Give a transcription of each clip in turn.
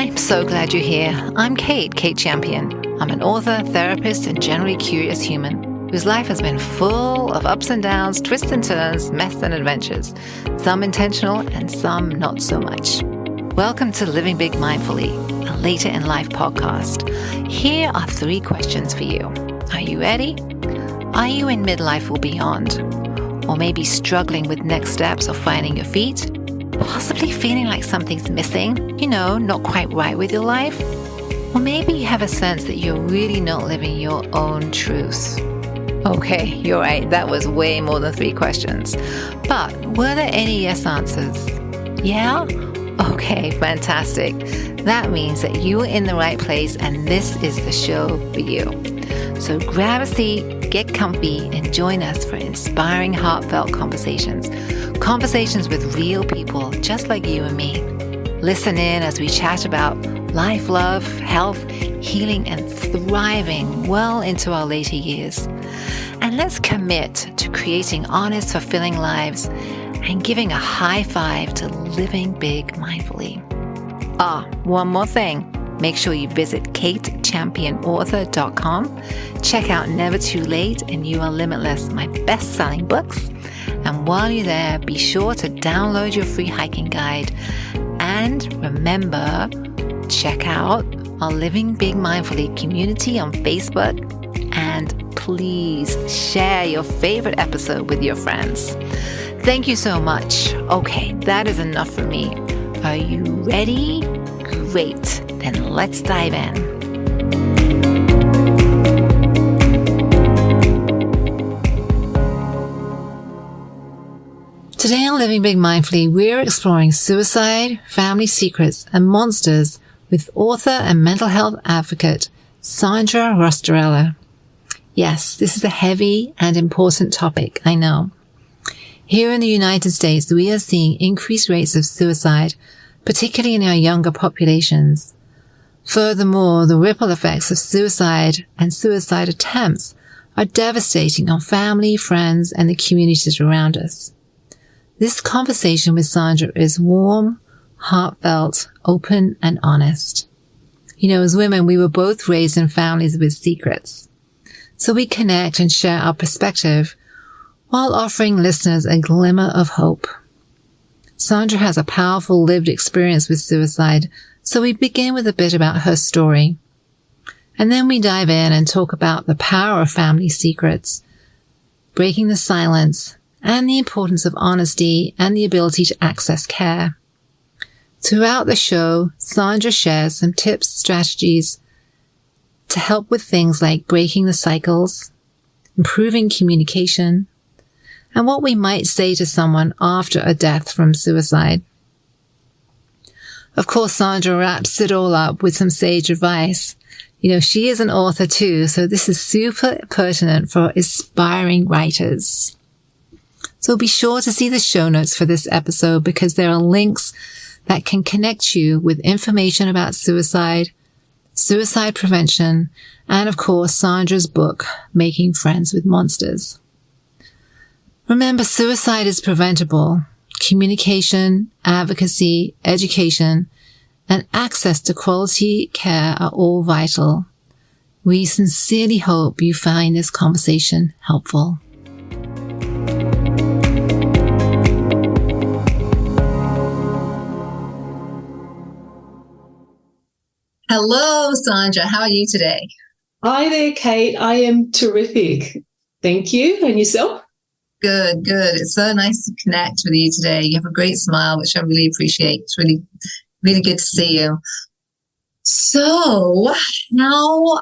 I'm so glad you're here. I'm Kate Champion. I'm an author, therapist, and generally curious human whose life has been full of ups and downs, twists and turns, mess and adventures, some intentional and some not so much. Welcome to Living Big Mindfully, a later in life podcast. Here are 3 questions for you. Are you ready? Are you in midlife or beyond? Or maybe struggling with next steps or finding your feet? Possibly feeling like something's missing, not quite right with your life? Or maybe you have a sense that you're really not living your own truth. Okay, you're right, that was way more than 3 questions. But were there any yes answers? Yeah? Okay, fantastic. That means that you are in the right place and this is the show for you. So grab a seat, get comfy, and join us for inspiring, heartfelt conversations. Conversations with real people just like you and me. Listen in as we chat about life, love, health, healing, and thriving well into our later years. And let's commit to creating honest, fulfilling lives and giving a high five to living big mindfully. One more thing. Make sure you visit katechampionauthor.com. Check out Never Too Late and You Are Limitless, my best-selling books. And while you're there, be sure to download your free hiking guide. And remember, check out our Living Big Mindfully community on Facebook. And please share your favorite episode with your friends. Thank you so much. Okay, that is enough for me. Are you ready? Great. Then let's dive in. Today on Living Big Mindfully, we're exploring suicide, family secrets, and monsters with author and mental health advocate Sandra Rostirolla. Yes, this is a heavy and important topic, I know. Here in the United States, we are seeing increased rates of suicide, particularly in our younger populations. Furthermore, the ripple effects of suicide and suicide attempts are devastating on family, friends, and the communities around us. This conversation with Sandra is warm, heartfelt, open, and honest. As women, we were both raised in families with secrets. So we connect and share our perspective while offering listeners a glimmer of hope. Sandra has a powerful lived experience with suicide, so we begin with a bit about her story. And then we dive in and talk about the power of family secrets, breaking the silence, and the importance of honesty and the ability to access care. Throughout the show, Sandra shares some tips, strategies to help with things like breaking the cycles, improving communication, and what we might say to someone after a death from suicide. Of course, Sandra wraps it all up with some sage advice. She is an author too, so this is super pertinent for aspiring writers. So be sure to see the show notes for this episode because there are links that can connect you with information about suicide, suicide prevention, and of course, Sandra's book, Making Friends with Monsters. Remember, suicide is preventable. Communication, advocacy, education, and access to quality care are all vital. We sincerely hope you find this conversation helpful. Hello, Sandra. How are you today? Hi there, Kate. I am terrific. Thank you. And yourself? Good. It's so nice to connect with you today. You have a great smile, which I really appreciate. It's really, really good to see you. So now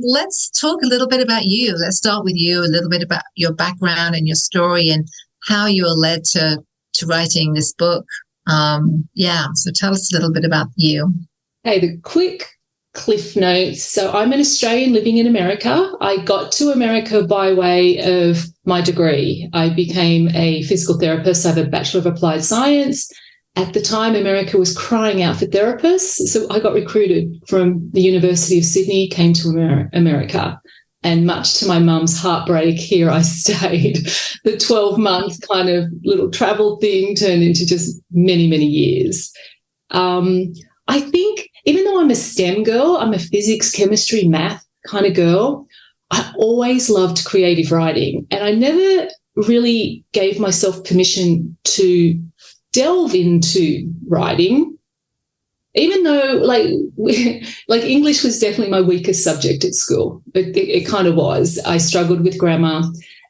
let's talk a little bit about you. Let's start with you, a little bit about your background and your story and how you were led to writing this book. So tell us a little bit about you. Hey, the quick cliff notes. So I'm an Australian living in America. I got to America by way of my degree. I became a physical therapist. I have a Bachelor of Applied Science. At the time, America was crying out for therapists. So I got recruited from the University of Sydney, came to America. And much to my mum's heartbreak, here I stayed. The 12-month kind of little travel thing turned into just many, many years. I think even though I'm a STEM girl, I'm a physics, chemistry, math kind of girl, I always loved creative writing. And I never really gave myself permission to delve into writing, even though like English was definitely my weakest subject at school. It kind of was. I struggled with grammar.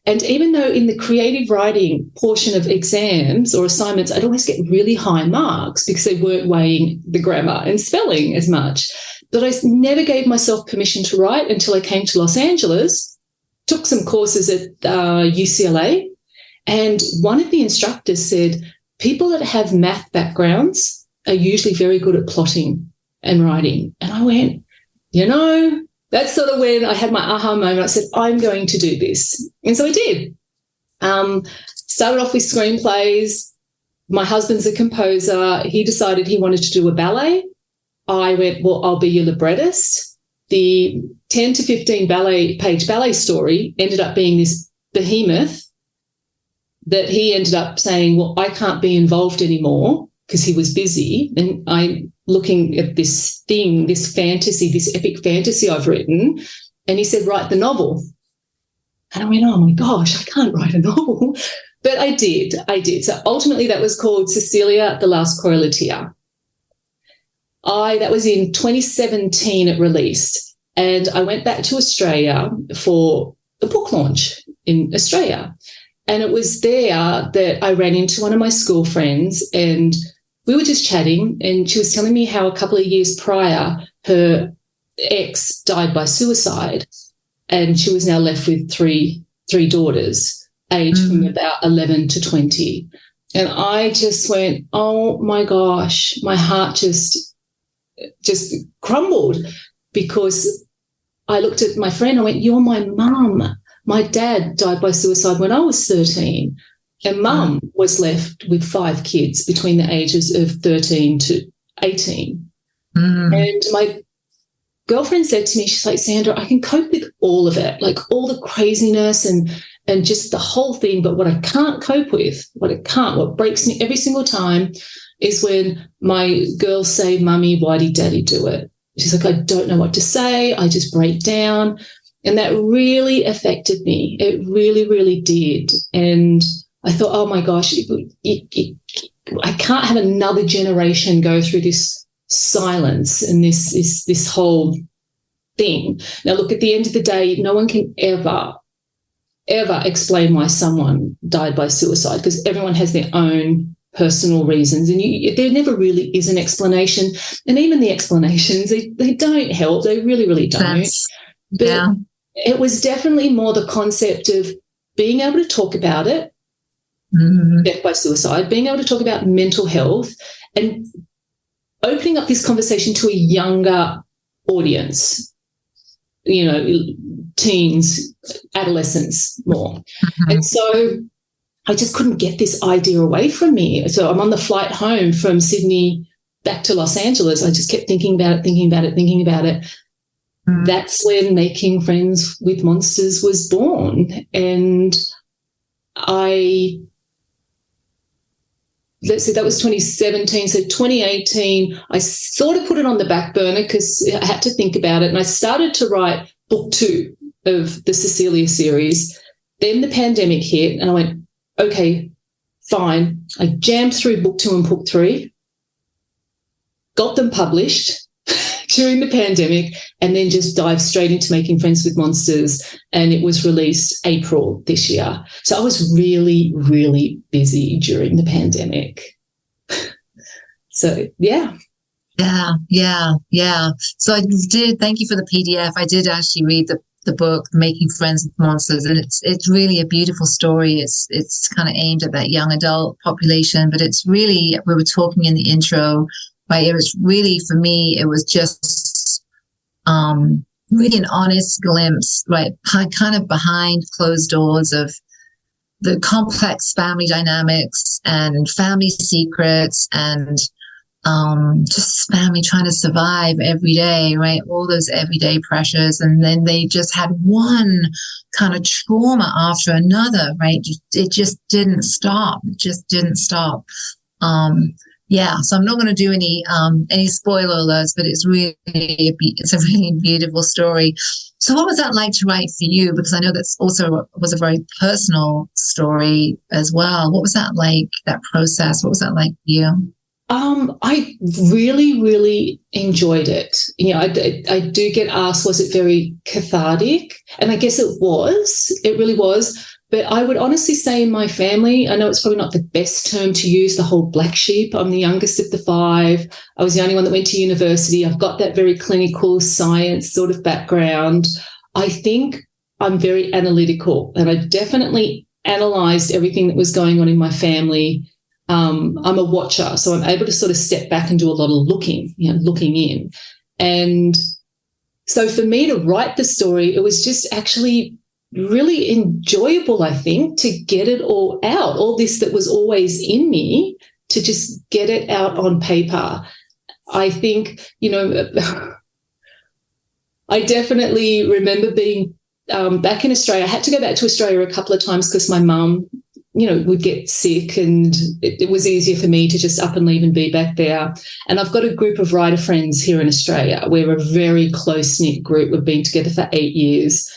And even though in the creative writing portion of exams or assignments, I'd always get really high marks because they weren't weighing the grammar and spelling as much. But I never gave myself permission to write until I came to Los Angeles, took some courses at UCLA, and one of the instructors said, people that have math backgrounds are usually very good at plotting and writing. And I went, that's sort of when I had my aha moment. I said, I'm going to do this. And so I did. Started off with screenplays. My husband's a composer. He decided he wanted to do a ballet. I went, well, I'll be your librettist. The 10 to 15 page ballet story ended up being this behemoth that he ended up saying, well, I can't be involved anymore because he was busy. And I looking at this thing, this fantasy, this epic fantasy I've written. And he said, write the novel. And I went, oh, my gosh, I can't write a novel. But I did. So ultimately that was called Cecilia, the Last Correlatia. That was in 2017 it released. And I went back to Australia for a book launch in Australia. And it was there that I ran into one of my school friends, and we were just chatting, and she was telling me how a couple of years prior her ex died by suicide, and she was now left with three daughters, aged from about 11 to 20. And I just went, oh, my gosh, my heart just crumbled, because I looked at my friend, I went, you're my mum. My dad died by suicide when I was 13, and mum was left with 5 kids between the ages of 13 to 18. And my girlfriend said to me, she's like, Sandra, I can cope with all of it, like all the craziness and just the whole thing, but what I can't cope with, what breaks me every single time is when my girls say, Mummy, why did Daddy do it? She's like, I don't know what to say. I just break down. And that really affected me. It really, really did. And I thought, oh, my gosh, I can't have another generation go through this silence and this whole thing. Now, look, at the end of the day, no one can ever explain why someone died by suicide, because everyone has their own personal reasons, and there never really is an explanation. And even the explanations, they don't help. They really, really don't. But it was definitely more the concept of being able to talk about it, death by suicide, being able to talk about mental health, and opening up this conversation to a younger audience, teens, adolescents more. And so I just couldn't get this idea away from me. So I'm on the flight home from Sydney back to Los Angeles. I just kept thinking about it. That's when Making Friends with Monsters was born. And that was 2017. So 2018, I sort of put it on the back burner because I had to think about it. And I started to write book 2 of the Cecilia series. Then the pandemic hit, and I went, okay, fine. I jammed through book 2 and book 3, got them published during the pandemic, and then just dived straight into Making Friends with Monsters, and it was released April this year. So I was really, really busy during the pandemic. So, yeah. Yeah. So I did, thank you for the PDF. I did actually read the book, Making Friends with Monsters, and it's really a beautiful story. It's kind of aimed at that young adult population, but it's really, we were talking in the intro, right? It was really, for me, it was just really an honest glimpse, right, kind of behind closed doors of the complex family dynamics and family secrets and just family trying to survive every day, right? All those everyday pressures. And then they just had one kind of trauma after another, right? It just didn't stop. Yeah, so I'm not going to do any spoiler alerts, but it's a really beautiful story. So what was that like to write for you? Because I know that's also was a very personal story as well. What was that like, that process? What was that like for you? I really, really enjoyed it. You know, I do get asked, was it very cathartic? And I guess it was. It really was. But I would honestly say in my family, I know it's probably not the best term to use, the whole black sheep. I'm the youngest of the five. I was the only one that went to university. I've got that very clinical science sort of background. I think I'm very analytical, and I definitely analysed everything that was going on in my family. I'm a watcher, so I'm able to sort of step back and do a lot of looking in. And so for me to write the story, it was just actually really enjoyable, I think, to get it all out, all this that was always in me, to just get it out on paper. I think, I definitely remember being back in Australia. I had to go back to Australia a couple of times because my mum, would get sick, and it was easier for me to just up and leave and be back there. And I've got a group of writer friends here in Australia. We're a very close-knit group. We've been together for 8 years.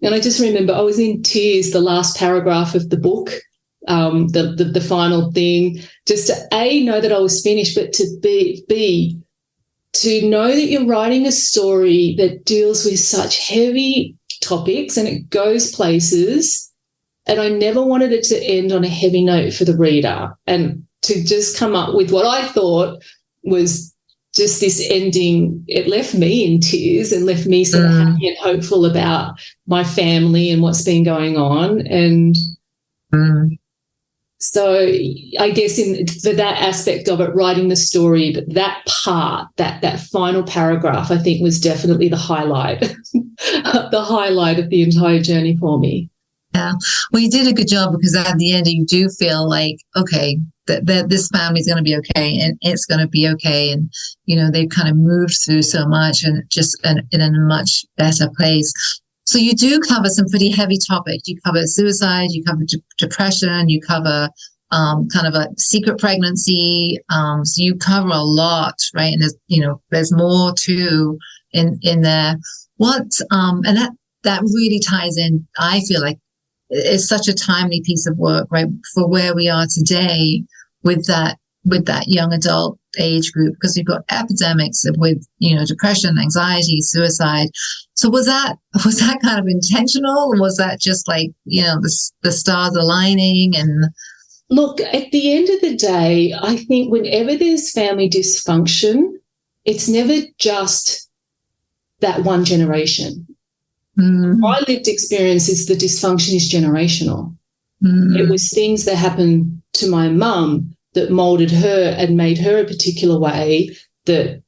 And I just remember I was in tears the last paragraph of the book, the final thing, just to know that I was finished, but to know that you're writing a story that deals with such heavy topics and it goes places. And I never wanted it to end on a heavy note for the reader, and to just come up with what I thought was just this ending. It left me in tears and left me sort of happy and hopeful about my family and what's been going on. And so I guess for that aspect of it, writing the story, that part, that final paragraph, I think was definitely the highlight, the highlight of the entire journey for me. Yeah, well, you did a good job, because at the end you do feel like, okay, that this family's going to be okay, and it's going to be okay, and they've kind of moved through so much, and just in a much better place. So you do cover some pretty heavy topics. You cover suicide, you cover depression, you cover kind of a secret pregnancy. So you cover a lot, right? And there's more too in there. And that really ties in. I feel like it's such a timely piece of work, right, for where we are today with that young adult age group, because we've got epidemics with depression, anxiety, suicide. So was that kind of intentional, or was that just like the stars aligning? And look, at the end of the day, I think whenever there's family dysfunction, it's never just that one generation. My lived experience is the dysfunction is generational. It was things that happened to my mum that molded her and made her a particular way that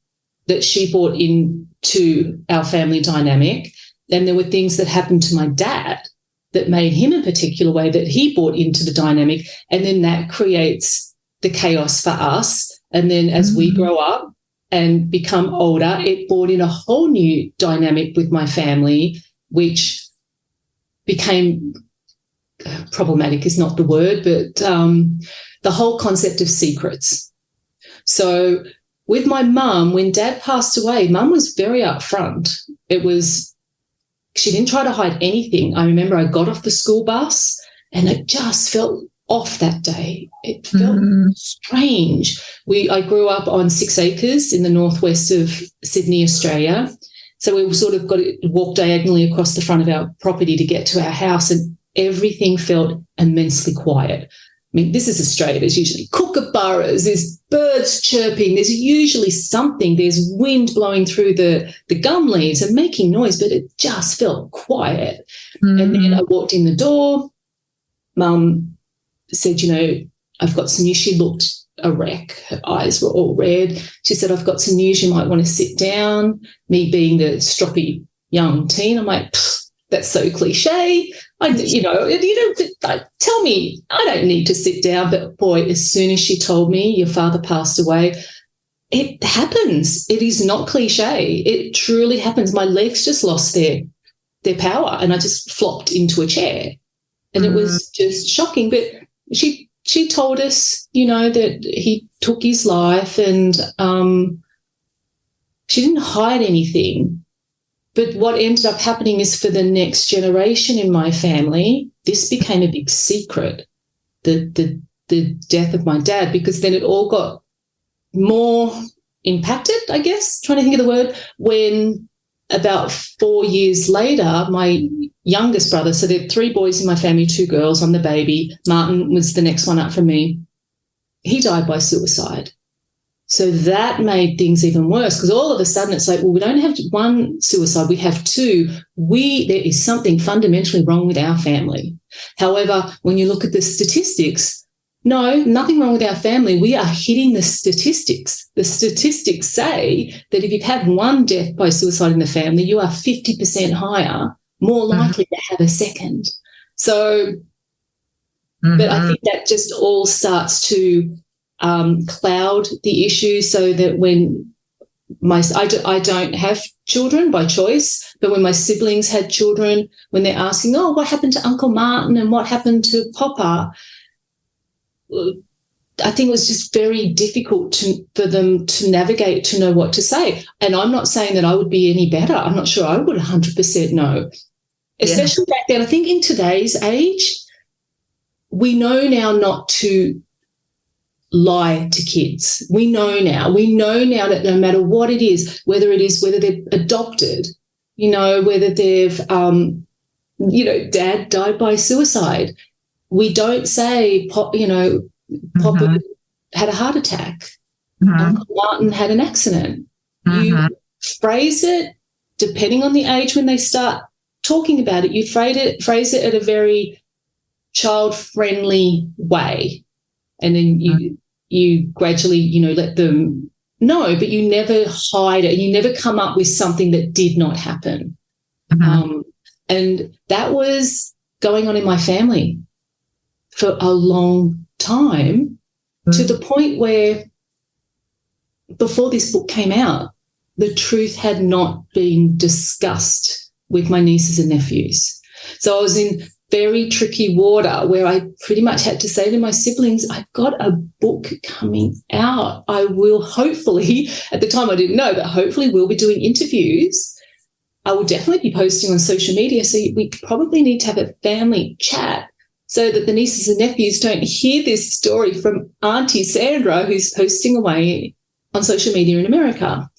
she brought into our family dynamic. And there were things that happened to my dad that made him a particular way that he brought into the dynamic. And then that creates the chaos for us. And then as we grow up and become older, it brought in a whole new dynamic with my family, which became problematic is not the word, but the whole concept of secrets. So with my mum, when Dad passed away, Mum was very upfront. She didn't try to hide anything. I remember I got off the school bus and it just felt off that day. It felt strange. I grew up on 6 acres in the northwest of Sydney, Australia. So we sort of got to walk diagonally across the front of our property to get to our house, and everything felt immensely quiet. I mean, this is Australia. There's usually kookaburras, there's birds chirping, there's usually something, there's wind blowing through the gum leaves and making noise, but it just felt quiet. And then I walked in the door. Mum said, I've got some news. She looked a wreck. Her eyes were all red. She said, I've got some news. You might want to sit down. Me being the stroppy young teen, I'm like, that's so cliche. Tell me, I don't need to sit down. But boy, as soon as she told me your father passed away, it happens. It is not cliche. It truly happens. My legs just lost their power, and I just flopped into a chair, and it was just shocking. But she she told us, that he took his life, and she didn't hide anything. But what ended up happening is, for the next generation in my family, this became a big secret, the death of my dad, because then it all got more impacted, I guess, trying to think of the word, when about 4 years later, my youngest brother, so there are 3 boys in my family, 2 girls, I'm the baby, Martin was the next one up from me, he died by suicide. So that made things even worse, because all of a sudden it's like, well, we don't have 1 suicide, we have 2. There is something fundamentally wrong with our family. However, when you look at the statistics, no, nothing wrong with our family. We are hitting the statistics. The statistics say that if you've had 1 death by suicide in the family, you are 50% higher, more likely to have a second. So, but I think that just all starts to cloud the issue, so that when I don't have children by choice, but when my siblings had children, when they're asking, oh, what happened to Uncle Martin and what happened to Papa, I think it was just very difficult for them to navigate, to know what to say. And I'm not saying that I would be any better. I'm not sure I would 100% know. Especially back then. I think in today's age, we know now not to lie to kids. We know now that no matter what it is, whether they're adopted, whether they've, dad died by suicide, we don't say, Papa had a heart attack, Uncle Martin had an accident. You phrase it, depending on the age when they start talking about it, you phrase it in a very child-friendly way. And then you gradually, let them know, but you never hide it. You never come up with something that did not happen. And that was going on in my family for a long time, to the point where before this book came out, the truth had not been discussed with my nieces and nephews. So I was in very tricky water where I pretty much had to say to my siblings, I've got a book coming out. I will hopefully, at the time I didn't know, but hopefully we'll be doing interviews. I will definitely be posting on social media. So we probably need to have a family chat, so that the nieces and nephews don't hear this story from Auntie Sandra, who's posting away on social media in America.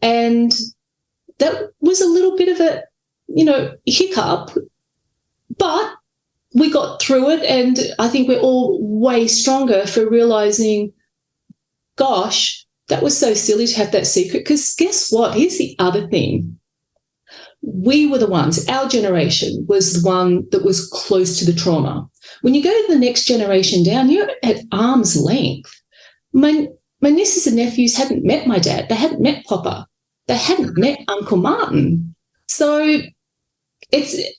And that was a little bit of a, hiccup, but we got through it, and I think we're all way stronger for realising, gosh, that was so silly to have that secret, because guess what? Here's the other thing. We were the ones, our generation was the one that was close to the trauma. When you go to the next generation down, you're at arm's length. My nieces and nephews hadn't met my dad. They hadn't met Papa. They hadn't met Uncle Martin. So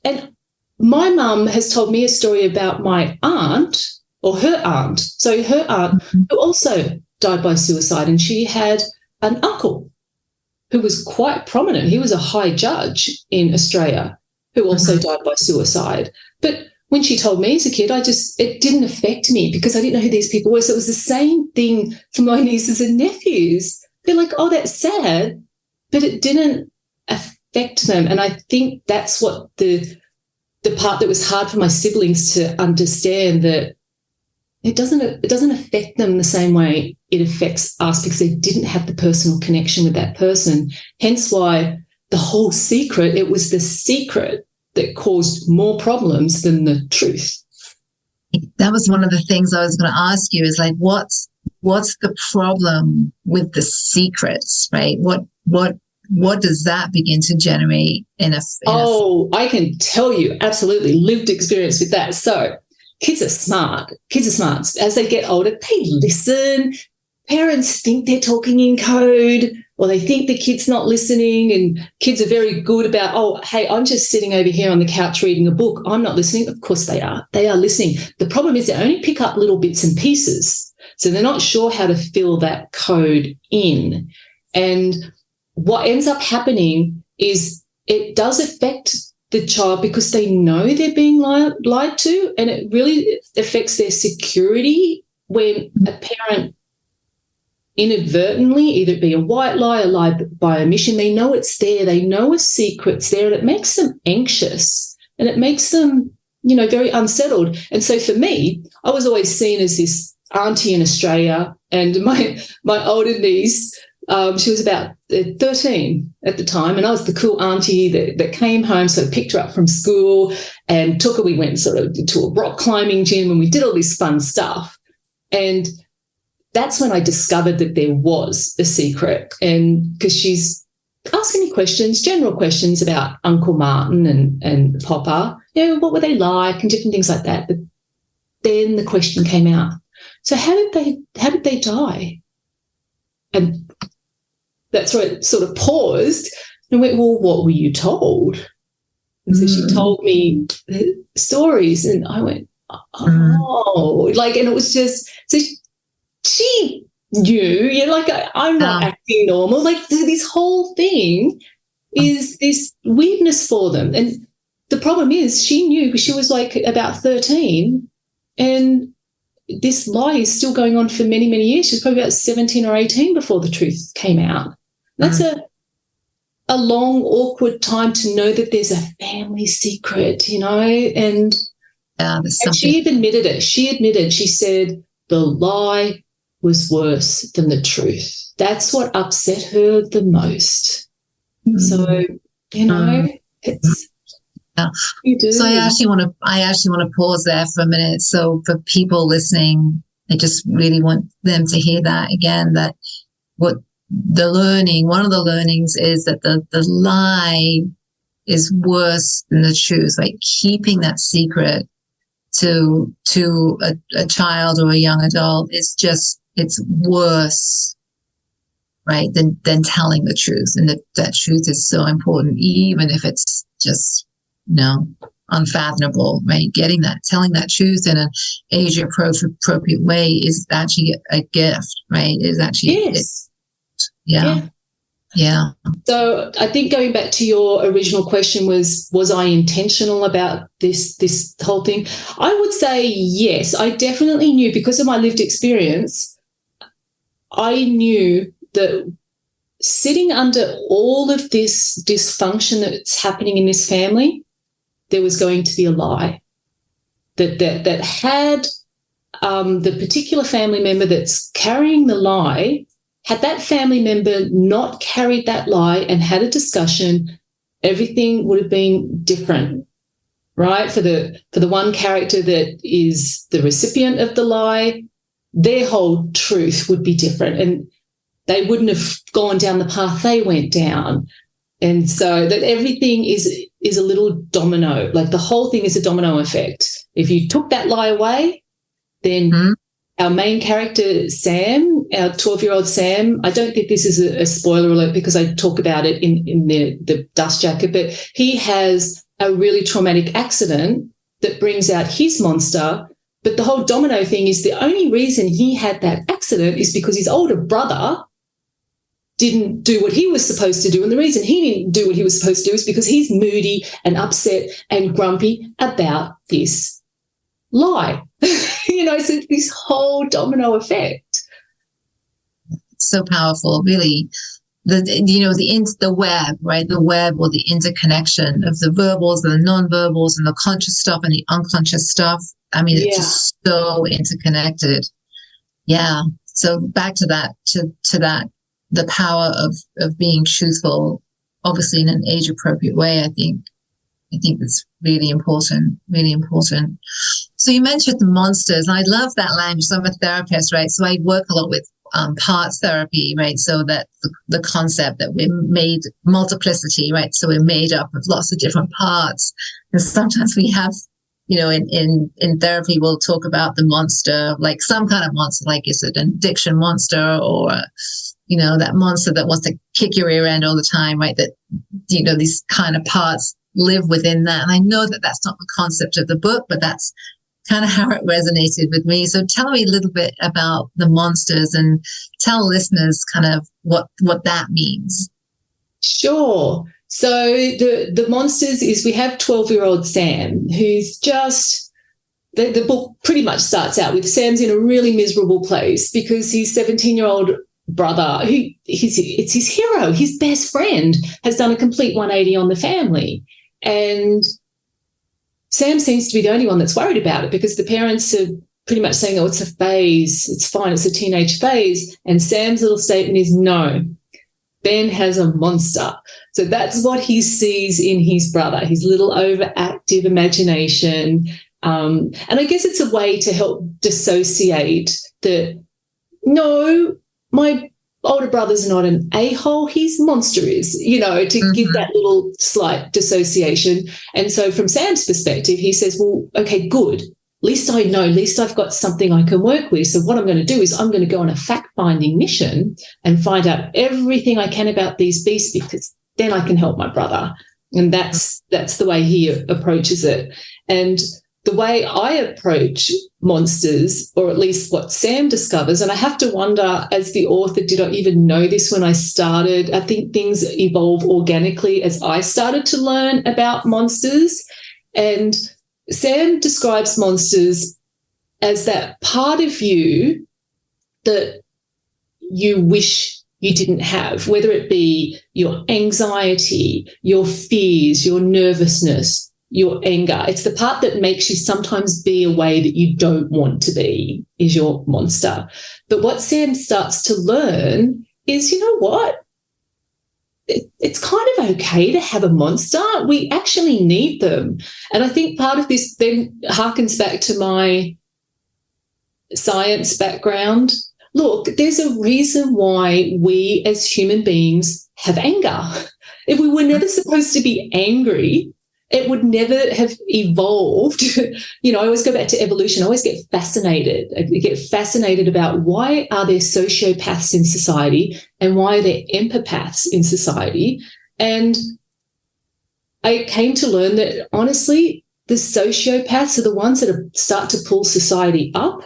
and my mum has told me a story about my aunt, or her aunt. So her aunt, who also died by suicide, and she had an uncle who was quite prominent. He was a high judge in Australia who also died by suicide. But when she told me as a kid, it didn't affect me because I didn't know who these people were. So it was the same thing for my nieces and nephews. They're like, oh, that's sad, but it didn't affect them. And I think that's what the part that was hard for my siblings to understand, that it doesn't affect them the same way it affects us, because they didn't have the personal connection with that person. Hence why the whole secret, it was the secret that caused more problems than the truth. That was one of the things I was going to ask you, is like, what's the problem with the secrets, right? What does that begin to generate I can tell you, absolutely, lived experience with that. So kids are smart. As they get older, they listen. Parents think they're talking in code, or they think the kid's not listening, and kids are very good about, oh, hey, I'm just sitting over here on the couch reading a book. I'm not listening. Of course they are. They are listening. The problem is they only pick up little bits and pieces, so they're not sure how to fill that code in. And what ends up happening is it does affect the child because they know they're being lied to, and it really affects their security when a parent inadvertently, either it be a white lie, a lie by omission, they know it's there, they know a secret's there, and it makes them anxious and it makes them, very unsettled. And so for me, I was always seen as this auntie in Australia, and my older niece, she was about 13 at the time, and I was the cool auntie that came home, so I picked her up from school and took her. We went sort of to a rock climbing gym and we did all this fun stuff. And that's when I discovered that there was a secret, and because she's asking me questions, general questions about Uncle Martin and Popper, what were they like and different things like that. But then the question came out, so how did they die? And that's where it sort of paused and went, well, what were you told? And so she told me stories, and I went, oh, and it was just, so she knew, I'm not acting normal. This whole thing is this weirdness for them. And the problem is she knew because she was about 13, and this lie is still going on for many, many years. She was probably about 17 or 18 before the truth came out. That's a long, awkward time to know that there's a family secret, and she admitted it. She said the lie was worse than the truth. That's what upset her the most. So, it's you do. So I actually want to pause there for a minute. So for people listening, I just really want them to hear that again, that one of the learnings is that the lie is worse than the truth. Keeping that secret to a child or a young adult is just, it's worse, right, than telling the truth. And that truth is so important, even if it's just, unfathomable, right? Telling that truth in an age appropriate way is actually a gift, right? It is actually, yes. Yeah. So I think going back to your original question was I intentional about this whole thing? I would say yes. I definitely knew, because of my lived experience, I knew that sitting under all of this dysfunction that's happening in this family, there was going to be a lie that had the particular family member that's carrying the lie, had that family member not carried that lie and had a discussion, everything would have been different, right? For the one character that is the recipient of the lie, their whole truth would be different, and they wouldn't have gone down the path they went down. And so that everything is a little domino, the whole thing is a domino effect. If you took that lie away, then our main character, Sam, our 12-year-old Sam, I don't think this is a spoiler alert because I talk about it in the dust jacket, but he has a really traumatic accident that brings out his monster. But the whole domino thing is the only reason he had that accident is because his older brother didn't do what he was supposed to do. And the reason he didn't do what he was supposed to do is because he's moody and upset and grumpy about this lie. So it's this whole domino effect. So powerful, really. The web, right? The web, or the interconnection of the verbals and the non-verbals and the conscious stuff and the unconscious stuff. I mean, it's just so interconnected. Yeah. So back to that, the power of being truthful, obviously in an age appropriate way. I think that's really important, really important. So you mentioned the monsters, and I love that language. So I'm a therapist, right? So I work a lot with parts therapy, right? So that the concept that we're made multiplicity, right? So we're made up of lots of different parts. And sometimes we have, in therapy, we'll talk about the monster, like some kind of monster, like is it an addiction monster, or that monster that wants to kick your rear end all the time, right? That, these kind of parts live within that. And I know that that's not the concept of the book, but that's kind of how it resonated with me. So tell me a little bit about the monsters and tell listeners kind of what that means. Sure. So the monsters is we have 12-year-old Sam, who's just, the book pretty much starts out with Sam's in a really miserable place because his 17-year-old brother, it's his hero, his best friend, has done a complete 180 on the family. And Sam seems to be the only one that's worried about it because the parents are pretty much saying, oh, it's a phase, it's fine, it's a teenage phase. And Sam's little statement is, no, Ben has a monster. So that's what he sees in his brother, his little overactive imagination. And I guess it's a way to help dissociate that, no, my older brother's not an a-hole, his monster is, to give that little slight dissociation. And so from Sam's perspective, he says, well, okay, good. At least I know, at least I've got something I can work with. So what I'm going to do is I'm going to go on a fact-finding mission and find out everything I can about these beasts because then I can help my brother. And that's the way he approaches it. And the way I approach monsters, or at least what Sam discovers, and I have to wonder, as the author, did I even know this when I started? I think things evolve organically as I started to learn about monsters. And Sam describes monsters as that part of you that you wish you didn't have, whether it be your anxiety, your fears, your nervousness, your anger. It's the part that makes you sometimes be a way that you don't want to be, is your monster. But what Sam starts to learn is, you know what? It's kind of okay to have a monster. We actually need them. And I think part of this then harkens back to my science background. Look, there's a reason why we as human beings have anger. If we were never supposed to be angry, it would never have evolved. I always go back to evolution. I always get fascinated. I get fascinated about why are there sociopaths in society and why are there empaths in society. And I came to learn that, honestly, the sociopaths are the ones that start to pull society up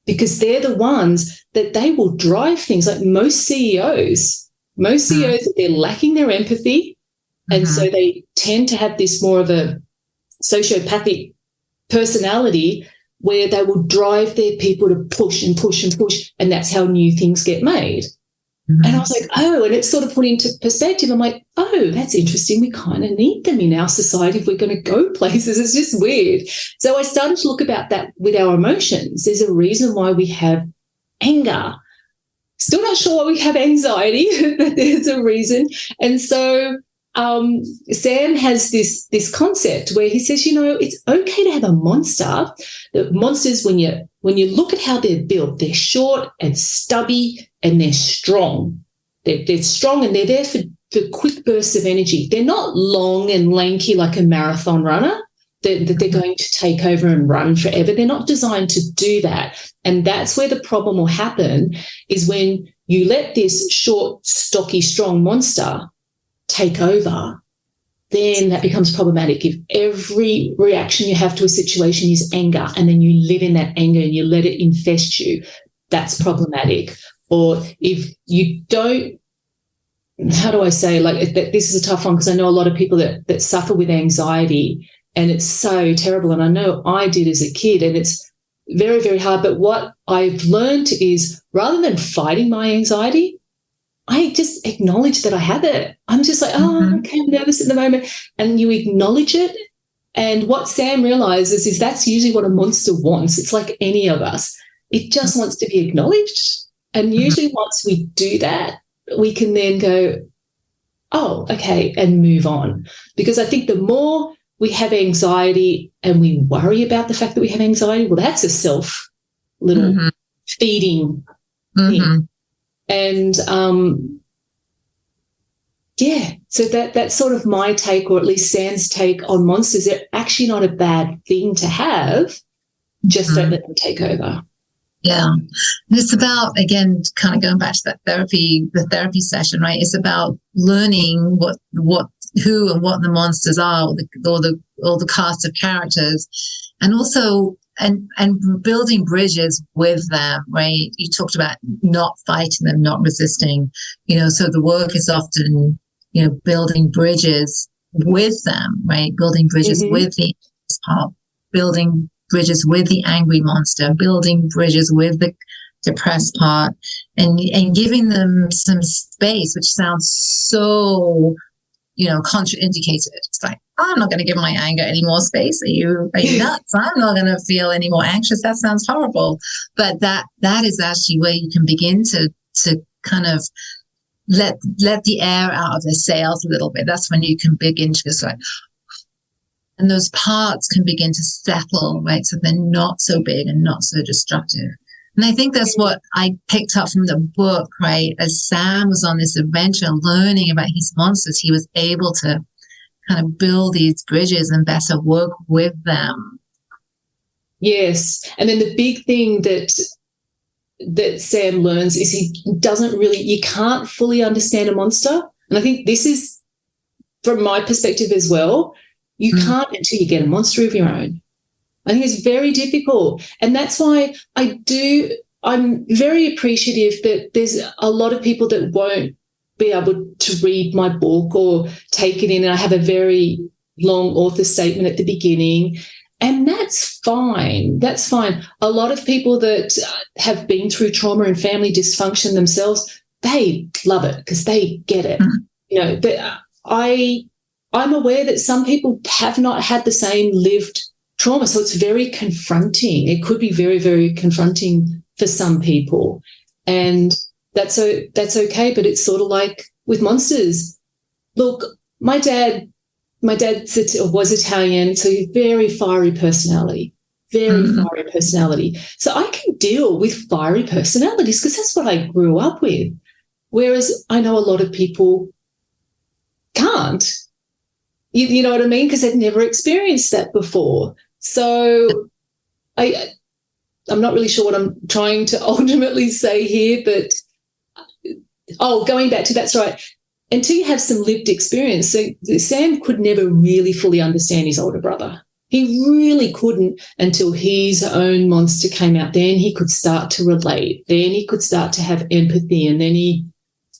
because they're the ones that they will drive things like most CEOs, they're lacking their empathy. And so they tend to have this more of a sociopathic personality where they will drive their people to push and push and push, and that's how new things get made. And I was like, oh, and it's sort of put into perspective. I'm like, oh, that's interesting. We kind of need them in our society if we're going to go places. It's just weird. So I started to look about that with our emotions. There's a reason why we have anger. Still not sure why we have anxiety, but there's a reason. And so Sam has this concept where he says, it's okay to have a monster. The monsters, when you look at how they're built, they're short and stubby and they're strong. They're strong and they're there for quick bursts of energy. They're not long and lanky like a marathon runner that they're going to take over and run forever. They're not designed to do that. And that's where the problem will happen, is when you let this short, stocky, strong monster take over, then that becomes problematic. If every reaction you have to a situation is anger and then you live in that anger and you let it infest you, that's problematic. Or if you don't, how do I say, this is a tough one because I know a lot of people that suffer with anxiety and it's so terrible. And I know I did as a kid and it's very, very hard. But what I've learned is rather than fighting my anxiety, I just acknowledge that I have it. I'm just like, okay, I'm nervous at the moment. And you acknowledge it. And what Sam realizes is that's usually what a monster wants. It's like any of us. It just wants to be acknowledged. And usually once we do that, we can then go, oh, okay, and move on. Because I think the more we have anxiety and we worry about the fact that we have anxiety, well, that's a self little feeding thing. And, so that's sort of my take, or at least Sam's take on monsters. They're actually not a bad thing to have, just don't let them take over. Yeah. And it's about, again, kind of going back to the therapy session, right? It's about learning who and what the monsters are, or the cast of characters, and also and building bridges with them, right? You talked about not fighting them, not resisting, so the work is often building bridges with them, right? Building bridges with the part, building bridges with the angry monster, building bridges with the depressed part, and giving them some space, which sounds so, contraindicated. It's like, I'm not going to give my anger any more space. Are you nuts? I'm not going to feel any more anxious. That sounds horrible. But that is actually where you can begin to kind of let the air out of the sails a little bit. That's when you can begin to just and those parts can begin to settle, right? So they're not so big and not so destructive. And I think that's what I picked up from the book, right? As Sam was on this adventure learning about his monsters, he was able to kind of build these bridges and better work with them. Yes. And then the big thing that Sam learns is you can't fully understand a monster. And I think this is, from my perspective as well, you can't until you get a monster of your own. I think it's very difficult. And that's why I'm very appreciative that there's a lot of people that won't be able to read my book or take it in. And I have a very long author statement at the beginning. And that's fine. That's fine. A lot of people that have been through trauma and family dysfunction themselves, they love it because they get it. I'm aware that some people have not had the same lived trauma, so it's very confronting. It could be very, very confronting for some people, and that's okay. But it's sort of like with monsters. Look, my dad was Italian, so very fiery personality, fiery personality. So I can deal with fiery personalities because that's what I grew up with. Whereas I know a lot of people can't. You know what I mean? Because they've never experienced that before. So I'm not really sure what I'm trying to ultimately say here, but going back to that's right. Until you have some lived experience. So Sam could never really fully understand his older brother. He really couldn't until his own monster came out. Then he could start to relate. Then he could start to have empathy, and then he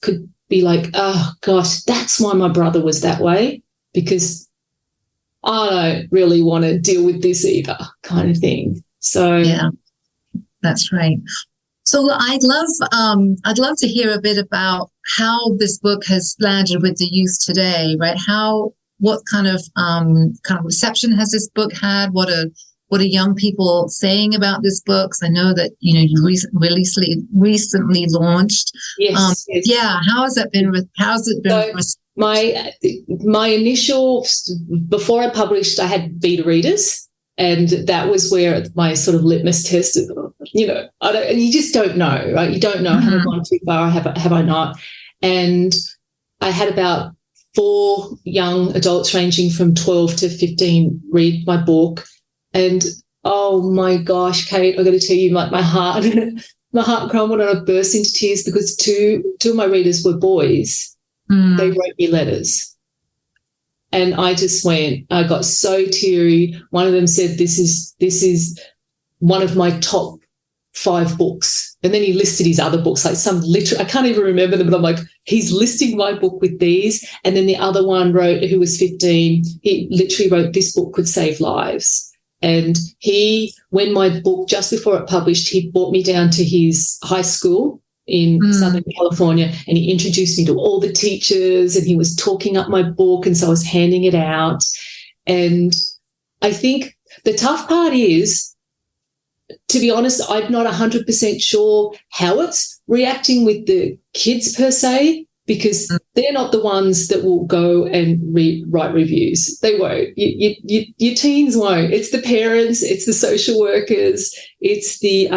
could be like, oh, gosh, that's why my brother was that way, because I don't really want to deal with this either, kind of thing. So yeah, that's right. So I'd love to hear a bit about how this book has landed with the youth today, right? What kind of reception has this book had? What are young people saying about this book? I know that you recently launched. Yes, yes. Yeah. How's it been? My initial, before I published, I had beta readers, and that was where my sort of litmus test is, and you just don't know, right? You don't know, have I gone too far, have I not? And I had about 4 young adults ranging from 12 to 15 read my book. And, oh, my gosh, Kate, I've got to tell you, like my heart crumbled and I burst into tears because two of my readers were boys. They wrote me letters. And I got so teary. One of them said, this is one of my top 5 books. And then he listed his other books, like some I can't even remember them, but I'm like, he's listing my book with these. And then the other one who was 15, he literally wrote, this book could save lives. And when my book, just before it published, he brought me down to his high school in Southern California, and he introduced me to all the teachers, and he was talking up my book, and so I was handing it out. And I think the tough part is, to be honest, I'm not 100% sure how it's reacting with the kids per se, because they're not the ones that will go and write reviews. They won't. Your teens won't. It's the parents, it's the social workers, it's the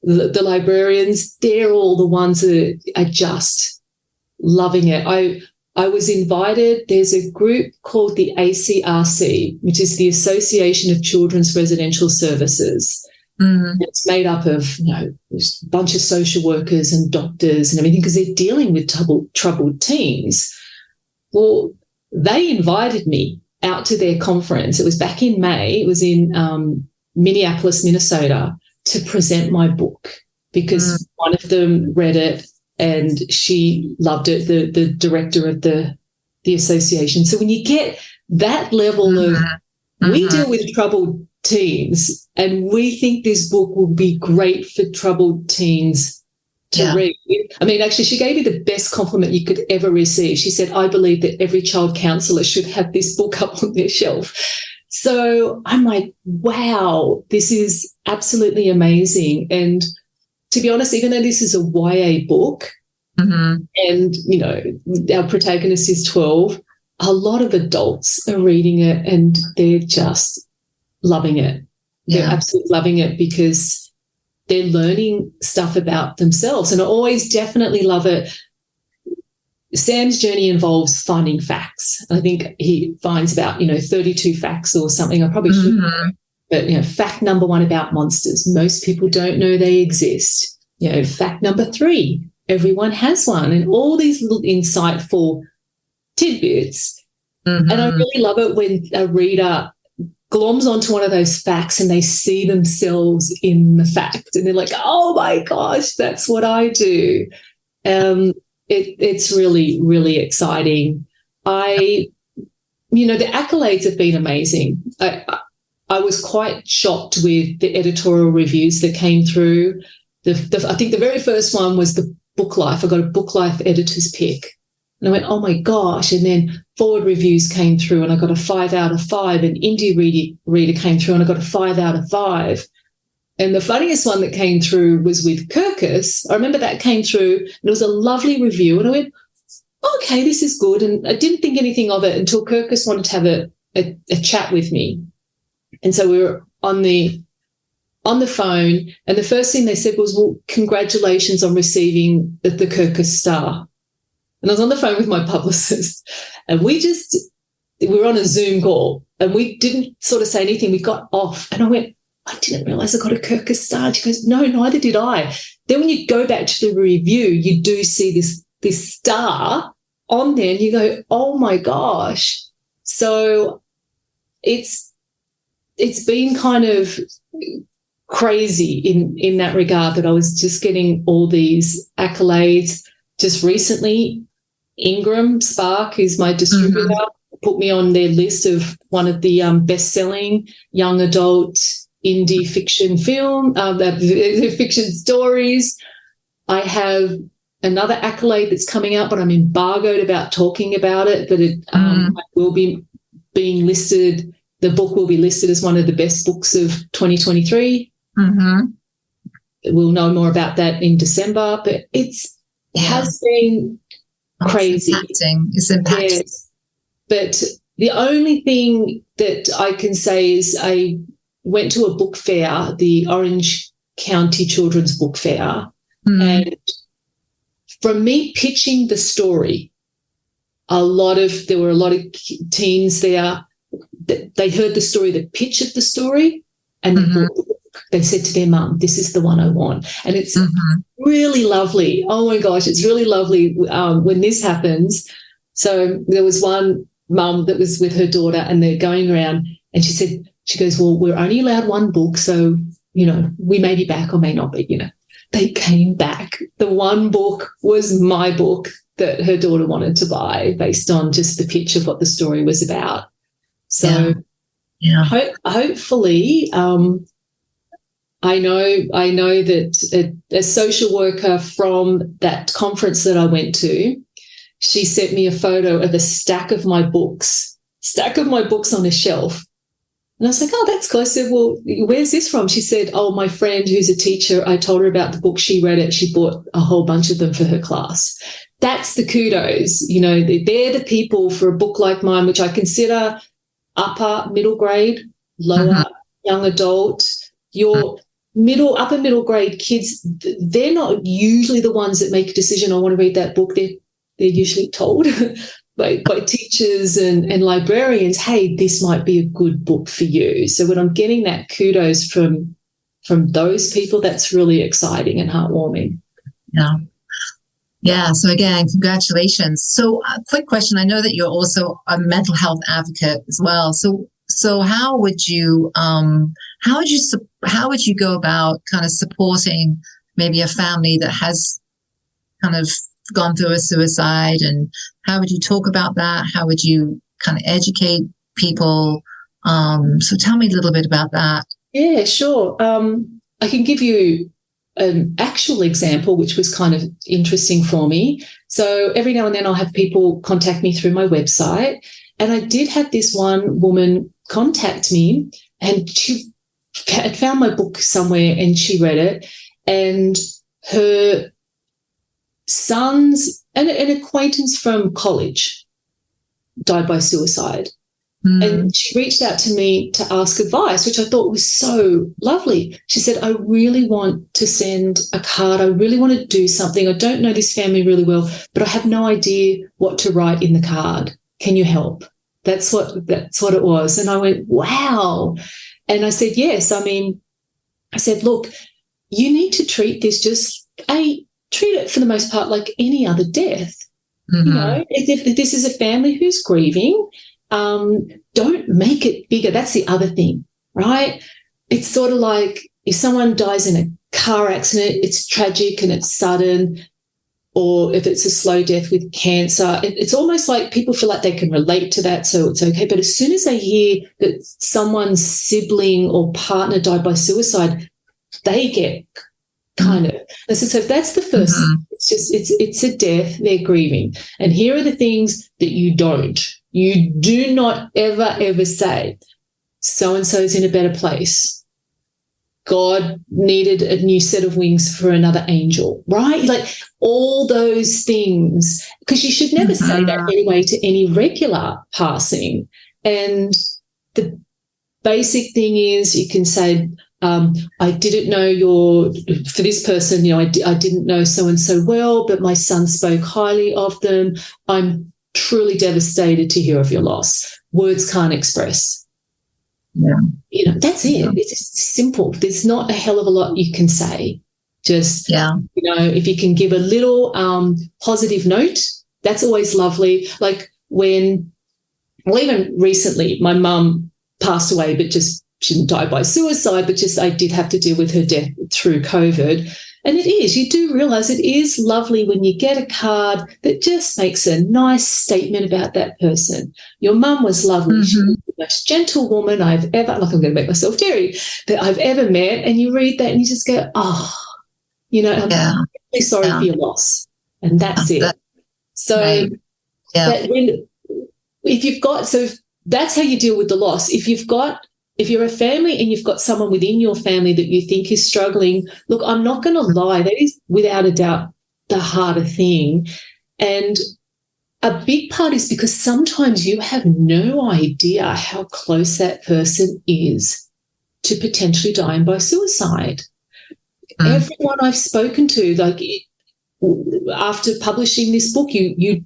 librarians. They're all the ones that are just loving it. I was invited. There's a group called the ACRC, which is the Association of Children's Residential Services. It's made up of a bunch of social workers and doctors and everything, because they're dealing with troubled teens. Well, they invited me out to their conference. It was back in May. It was in Minneapolis, Minnesota, to present my book, because one of them read it and she loved it, the director of the association. So when you get that level of, we deal with troubled teens, and we think this book will be great for troubled teens to read. I mean, actually, she gave me the best compliment you could ever receive. She said, I believe that every child counsellor should have this book up on their shelf. So I'm like, wow, this is absolutely amazing. And to be honest, even though this is a YA book, and, you know, our protagonist is 12, a lot of adults are reading it and they're just loving it. They're absolutely loving it because they're learning stuff about themselves. And I always definitely love it. Sam's journey involves finding facts. I think he finds about, 32 facts or something. I probably should know. But, fact number 1 about monsters. Most people don't know they exist. Fact number 3, everyone has one. And all these little insightful tidbits. And I really love it when a reader gloms onto one of those facts and they see themselves in the fact. And they're like, oh, my gosh, that's what I do. It's really, really exciting. The accolades have been amazing. I was quite shocked with the editorial reviews that came through. I think the very first one was the Book Life. I got a Book Life editor's pick. And I went, oh, my gosh. And then forward reviews came through and I got a 5 out of 5. And indie reader came through and I got a 5 out of 5. And the funniest one that came through was with Kirkus. I remember that came through and it was a lovely review. And I went, okay, this is good. And I didn't think anything of it until Kirkus wanted to have a chat with me. And so we were on the phone, and the first thing they said was, well, congratulations on receiving the Kirkus star. And I was on the phone with my publicist, and we were on a Zoom call, and we didn't sort of say anything. We got off, and I went, I didn't realise I got a Kirkus star. She goes, no, neither did I. Then when you go back to the review, you do see this star on there, and you go, oh my gosh. So it's been kind of crazy in that regard, that I was just getting all these accolades. Just recently, Ingram Spark, who's my distributor, put me on their list of one of the best-selling young adult indie fiction fiction stories. I have another accolade that's coming out, but I'm embargoed about talking about it. But it will be being listed. The book will be listed as one of the best books of 2023. We'll know more about that in December. But it has been crazy. It's impacting. Yes. But the only thing that I can say is I went to a book fair, the Orange County Children's Book Fair, and from me pitching the story, there were a lot of teens there. They heard the story, the pitch of the story, and they said to their mum, this is the one I want. And it's really lovely. Oh, my gosh, it's really lovely when this happens. So there was one mum that was with her daughter, and they're going around, and she goes, well, we're only allowed one book, so, we may be back or may not be, They came back. The one book was my book that her daughter wanted to buy based on just the pitch of what the story was about. So hopefully I know that a social worker from that conference that I went to, she sent me a photo of a stack of my books on a shelf. And I was like, oh, that's cool. I said, well, where's this from? She said, oh, my friend who's a teacher, I told her about the book. She read it. She bought a whole bunch of them for her class. That's the kudos. They're the people for a book like mine, which I consider upper middle grade, lower young adult. Your upper middle grade kids, they're not usually the ones that make a decision, I want to read that book. They're usually told by teachers and librarians, hey, this might be a good book for you. So when I'm getting that kudos from those people, that's really exciting and heartwarming. Yeah. So again, congratulations. So quick question. I know that you're also a mental health advocate as well. So how would you go about kind of supporting maybe a family that has kind of gone through a suicide, and how would you talk about that? How would you kind of educate people? So tell me a little bit about that. Yeah, sure. I can give you an actual example, which was kind of interesting for me. So every now and then I'll have people contact me through my website. And I did have this one woman contact me, and she had found my book somewhere and she read it. And her son's, an acquaintance from college, died by suicide. And she reached out to me to ask advice, which I thought was so lovely. She said, I really want to send a card. I really want to do something. I don't know this family really well, but I have no idea what to write in the card. Can you help? That's what it was. And I went, wow. And I said, yes. I said, look, you need to treat this treat it for the most part like any other death. Mm-hmm. You know, if this is a family who's grieving, don't make it bigger. That's the other thing, right? It's sort of like if someone dies in a car accident, it's tragic and it's sudden, or if it's a slow death with cancer, it's almost like people feel like they can relate to that, so it's okay. But as soon as they hear that someone's sibling or partner died by suicide, they get kind of. So if that's the first, it's just it's a death, they're grieving. And here are the things that you do not ever say, so-and-so's in a better place. God needed a new set of wings for another angel, right? Like all those things, because you should never say that anyway to any regular passing. And the basic thing is you can say, I didn't know for this person, I didn't know so-and-so well, but my son spoke highly of them. I'm truly devastated to hear of your loss. Words can't express. Yeah. That's it. It's simple. There's not a hell of a lot you can say. Just, if you can give a little positive note, that's always lovely. Like even recently, my mum passed away, but she didn't die by suicide, but I did have to deal with her death through COVID. And you do realise it is lovely when you get a card that just makes a nice statement about that person. Your mum was lovely. Mm-hmm. She was the most gentle woman I've ever, like I'm going to make myself teary, that I've ever met. And you read that and you just go, I'm really sorry for your loss. And that's it. So that's how you deal with the loss. If you're a family and you've got someone within your family that you think is struggling, look, I'm not going to lie, that is without a doubt the harder thing. And a big part is because sometimes you have no idea how close that person is to potentially dying by suicide. Everyone I've spoken to, like after publishing this book, you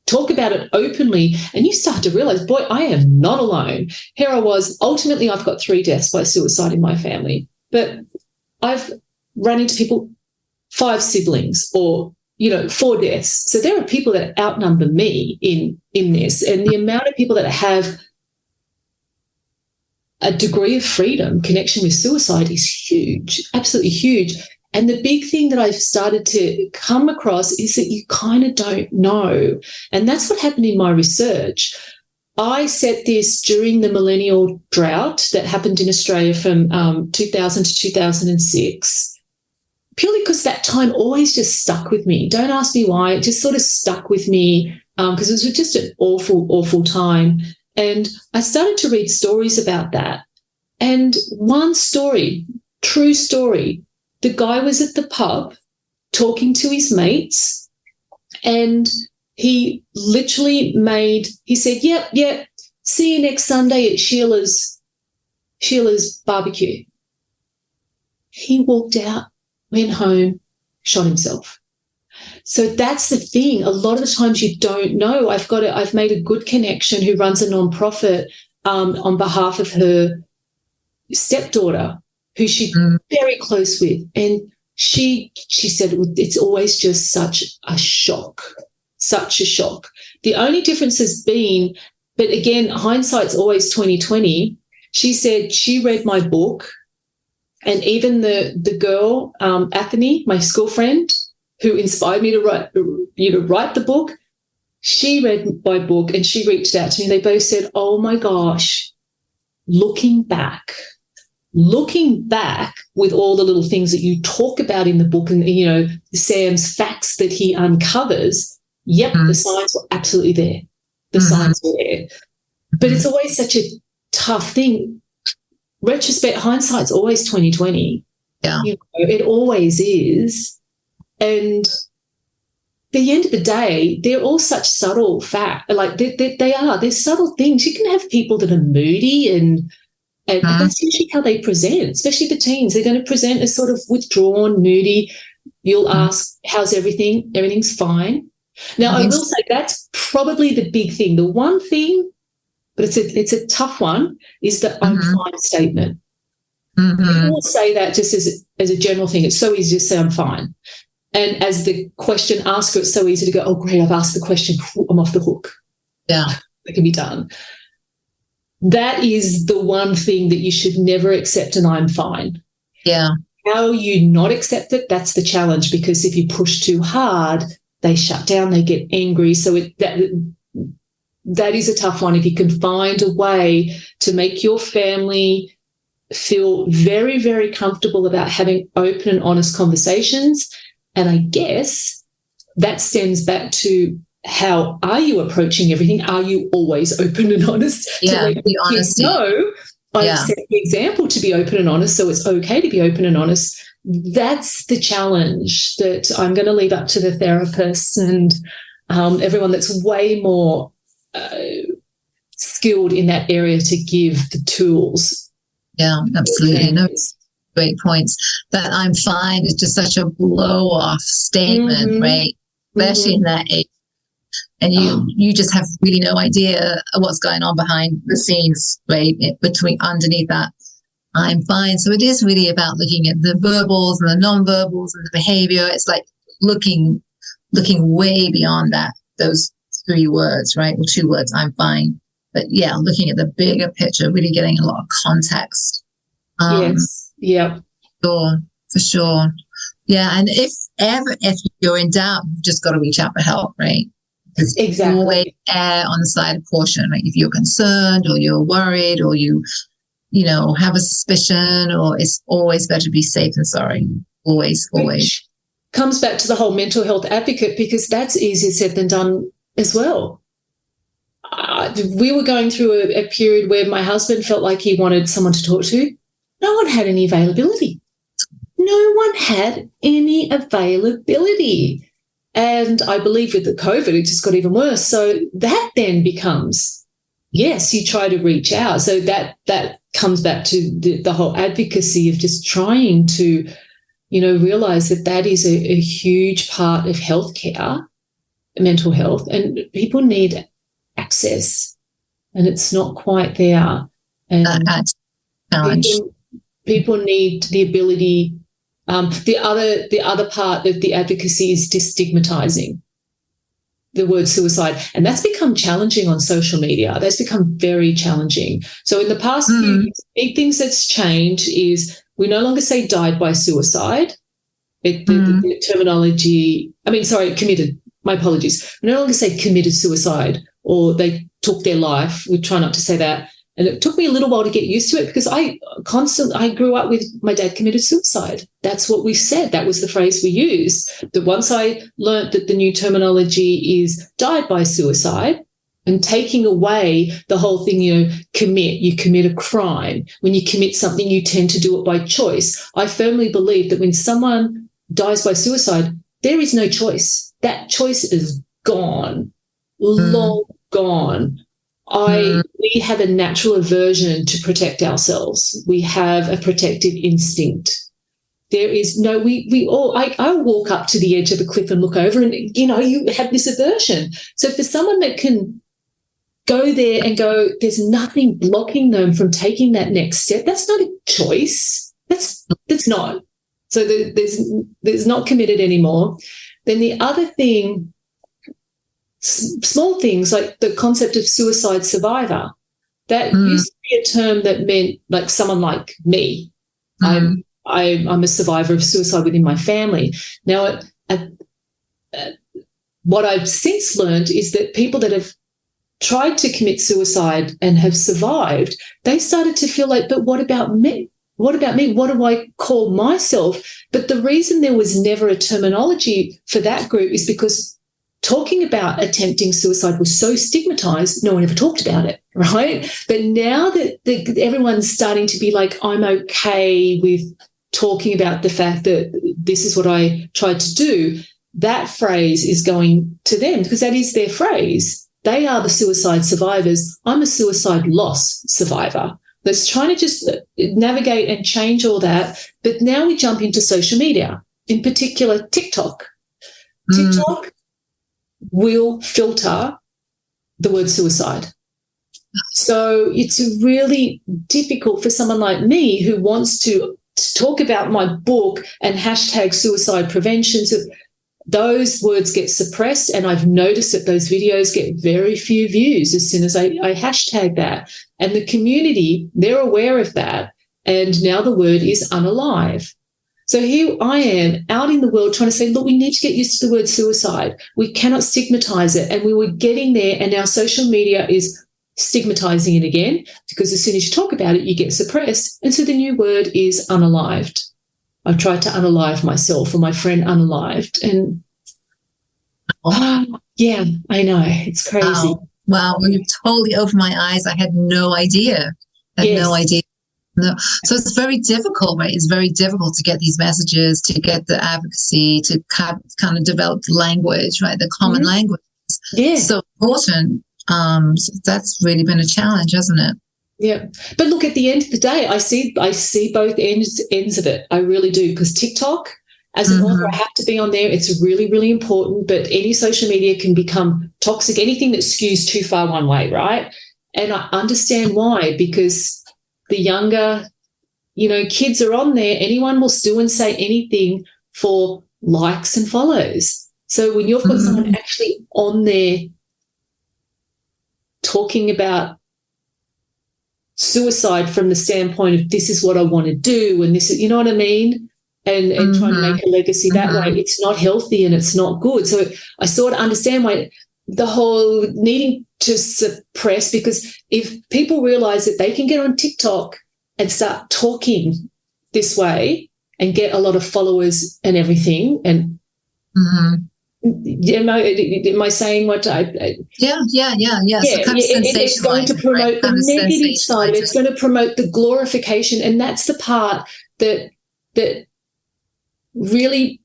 talk about it openly and you start to realize, boy, I am not alone. Here I was. Ultimately, I've got 3 deaths by suicide in my family, but I've run into people, 5 siblings or, 4 deaths. So there are people that outnumber me in this, and the amount of people that have a degree of freedom, connection with suicide is huge, absolutely huge. And the big thing that I've started to come across is that you kind of don't know. And that's what happened in my research. I set this during the millennial drought that happened in Australia from 2000 to 2006, purely because that time always just stuck with me. Don't ask me why. It just sort of stuck with me because it was just an awful, awful time. And I started to read stories about that. And one story, true story, the guy was at the pub talking to his mates, and he literally he said, yep, see you next Sunday at Sheila's barbecue. He walked out, went home, shot himself. So that's the thing. A lot of the times you don't know. I've made a good connection who runs a nonprofit on behalf of her stepdaughter, who she's very close with. And she said it's always just such a shock. The only difference has been, but again, hindsight's always 2020. She said she read my book, and even the girl, Anthony, my school friend, who inspired me to write the book, she read my book and she reached out to me. They both said, oh my gosh, looking back with all the little things that you talk about in the book and, Sam's facts that he uncovers, yep, the signs were absolutely there. The signs were there. But it's always such a tough thing. Retrospect, hindsight's always 20/20. Yeah. It always is. And at the end of the day, they're all such subtle fact. Like they are. They're subtle things. You can have people that are moody and that's usually how they present, especially the teens. They're going to present as sort of withdrawn, moody. You'll ask, how's everything? Everything's fine. Now, I will say that's probably the big thing. The one thing, but it's a tough one, is the I'm fine statement. People will say that just as a general thing. It's so easy to say I'm fine. And as the question asker, it's so easy to go, oh, great, I've asked the question. I'm off the hook. Yeah. That can be done. That is the one thing that you should never accept an I'm fine. Yeah. How you not accept it, that's the challenge, because if you push too hard, they shut down, they get angry. So that is a tough one. If you can find a way to make your family feel very, very comfortable about having open and honest conversations, and I guess that stems back to how are you approaching everything? Are you always open and honest? Yeah, the honesty. No, I set the example to be open and honest, so it's okay to be open and honest. That's the challenge that I'm going to leave up to the therapists and everyone that's way more skilled in that area to give the tools. Yeah, absolutely. No, great points. That I'm fine is just such a blow-off statement, right? Especially in that age. And you just have really no idea what's going on behind the scenes, right? Underneath that, I'm fine. So it is really about looking at the verbals and the non-verbals and the behavior. It's like looking way beyond those 3 words, right? Or 2 words, I'm fine. But yeah, looking at the bigger picture, really getting a lot of context. Yes. Yeah. For sure. Yeah. And if you're in doubt, you've just got to reach out for help, right? Exactly. Always err on the side of caution. Like if you're concerned or you're worried or you have a suspicion, or it's always better to be safe than sorry. Always. Which comes back to the whole mental health advocate, because that's easier said than done as well. We were going through a period where my husband felt like he wanted someone to talk to. No one had any availability. And I believe with the COVID, it just got even worse. So that then becomes, yes, you try to reach out. So that comes back to the whole advocacy of just trying to, realise that is a huge part of healthcare, mental health, and people need access, and it's not quite there. And people need the ability. The other part of the advocacy is destigmatizing the word suicide, and that's become challenging on social media. That's become very challenging. So in the past few years, big things that's changed is we no longer say died by suicide. The terminology, committed. My apologies. We no longer say committed suicide or they took their life. We try not to say that. And it took me a little while to get used to it, because I grew up with my dad committed suicide. That's what we said. That was the phrase we used. That once I learnt that the new terminology is died by suicide, and taking away the whole thing, you commit a crime. When you commit something, you tend to do it by choice. I firmly believe that when someone dies by suicide, there is no choice. That choice is gone, long gone. We have a natural aversion to protect ourselves. We have a protective instinct. There is no, I walk up to the edge of a cliff and look over, and, you have this aversion. So for someone that can go there and go, there's nothing blocking them from taking that next step, that's not a choice. That's not. So there's not committed anymore. Then the other thing, small things like the concept of suicide survivor, that used to be a term that meant like someone like me. I'm a survivor of suicide within my family. Now, what I've since learned is that people that have tried to commit suicide and have survived, they started to feel like, but what about me? What about me? What do I call myself? But the reason there was never a terminology for that group is because talking about attempting suicide was so stigmatized, no one ever talked about it, right? But now that everyone's starting to be like, I'm okay with talking about the fact that this is what I tried to do, that phrase is going to them because that is their phrase. They are the suicide survivors. I'm a suicide loss survivor. That's trying to just navigate and change all that. But now we jump into social media, in particular TikTok. TikTok will filter the word suicide. So it's really difficult for someone like me who wants to talk about my book and hashtag suicide prevention. So those words get suppressed, and I've noticed that those videos get very few views as soon as I hashtag that. And the community, they're aware of that, and now the word is unalive. So here I am out in the world trying to say, look, we need to get used to the word suicide. We cannot stigmatize it. And we were getting there, and now social media is stigmatizing it again because as soon as you talk about it, you get suppressed. And so the new word is unalived. I've tried to unalive myself, or my friend unalived. And, yeah, I know. It's crazy. Wow. Well, you've totally opened my eyes. I had no idea. No idea. No. So it's very difficult, right? It's very difficult to get these messages, to get the advocacy, to kind of develop the language, right? The common language. It's so important. So that's really been a challenge, hasn't it? Yeah. But look, at the end of the day, I see both ends of it. I really do, because TikTok, as an author, I have to be on there. It's really, really important. But any social media can become toxic, anything that skews too far one way, right? And I understand why, because the younger, kids are on there. Anyone will do and say anything for likes and follows. So when you've got someone actually on there talking about suicide from the standpoint of this is what I want to do and this is, you know what I mean? And trying to make a legacy that way, it's not healthy and it's not good. So I sort of understand why the whole needing to suppress, because if people realize that they can get on TikTok and start talking this way and get a lot of followers and everything, and am I saying what I yeah. It's going to promote the negative side. It's going to promote the glorification, and that's the part that really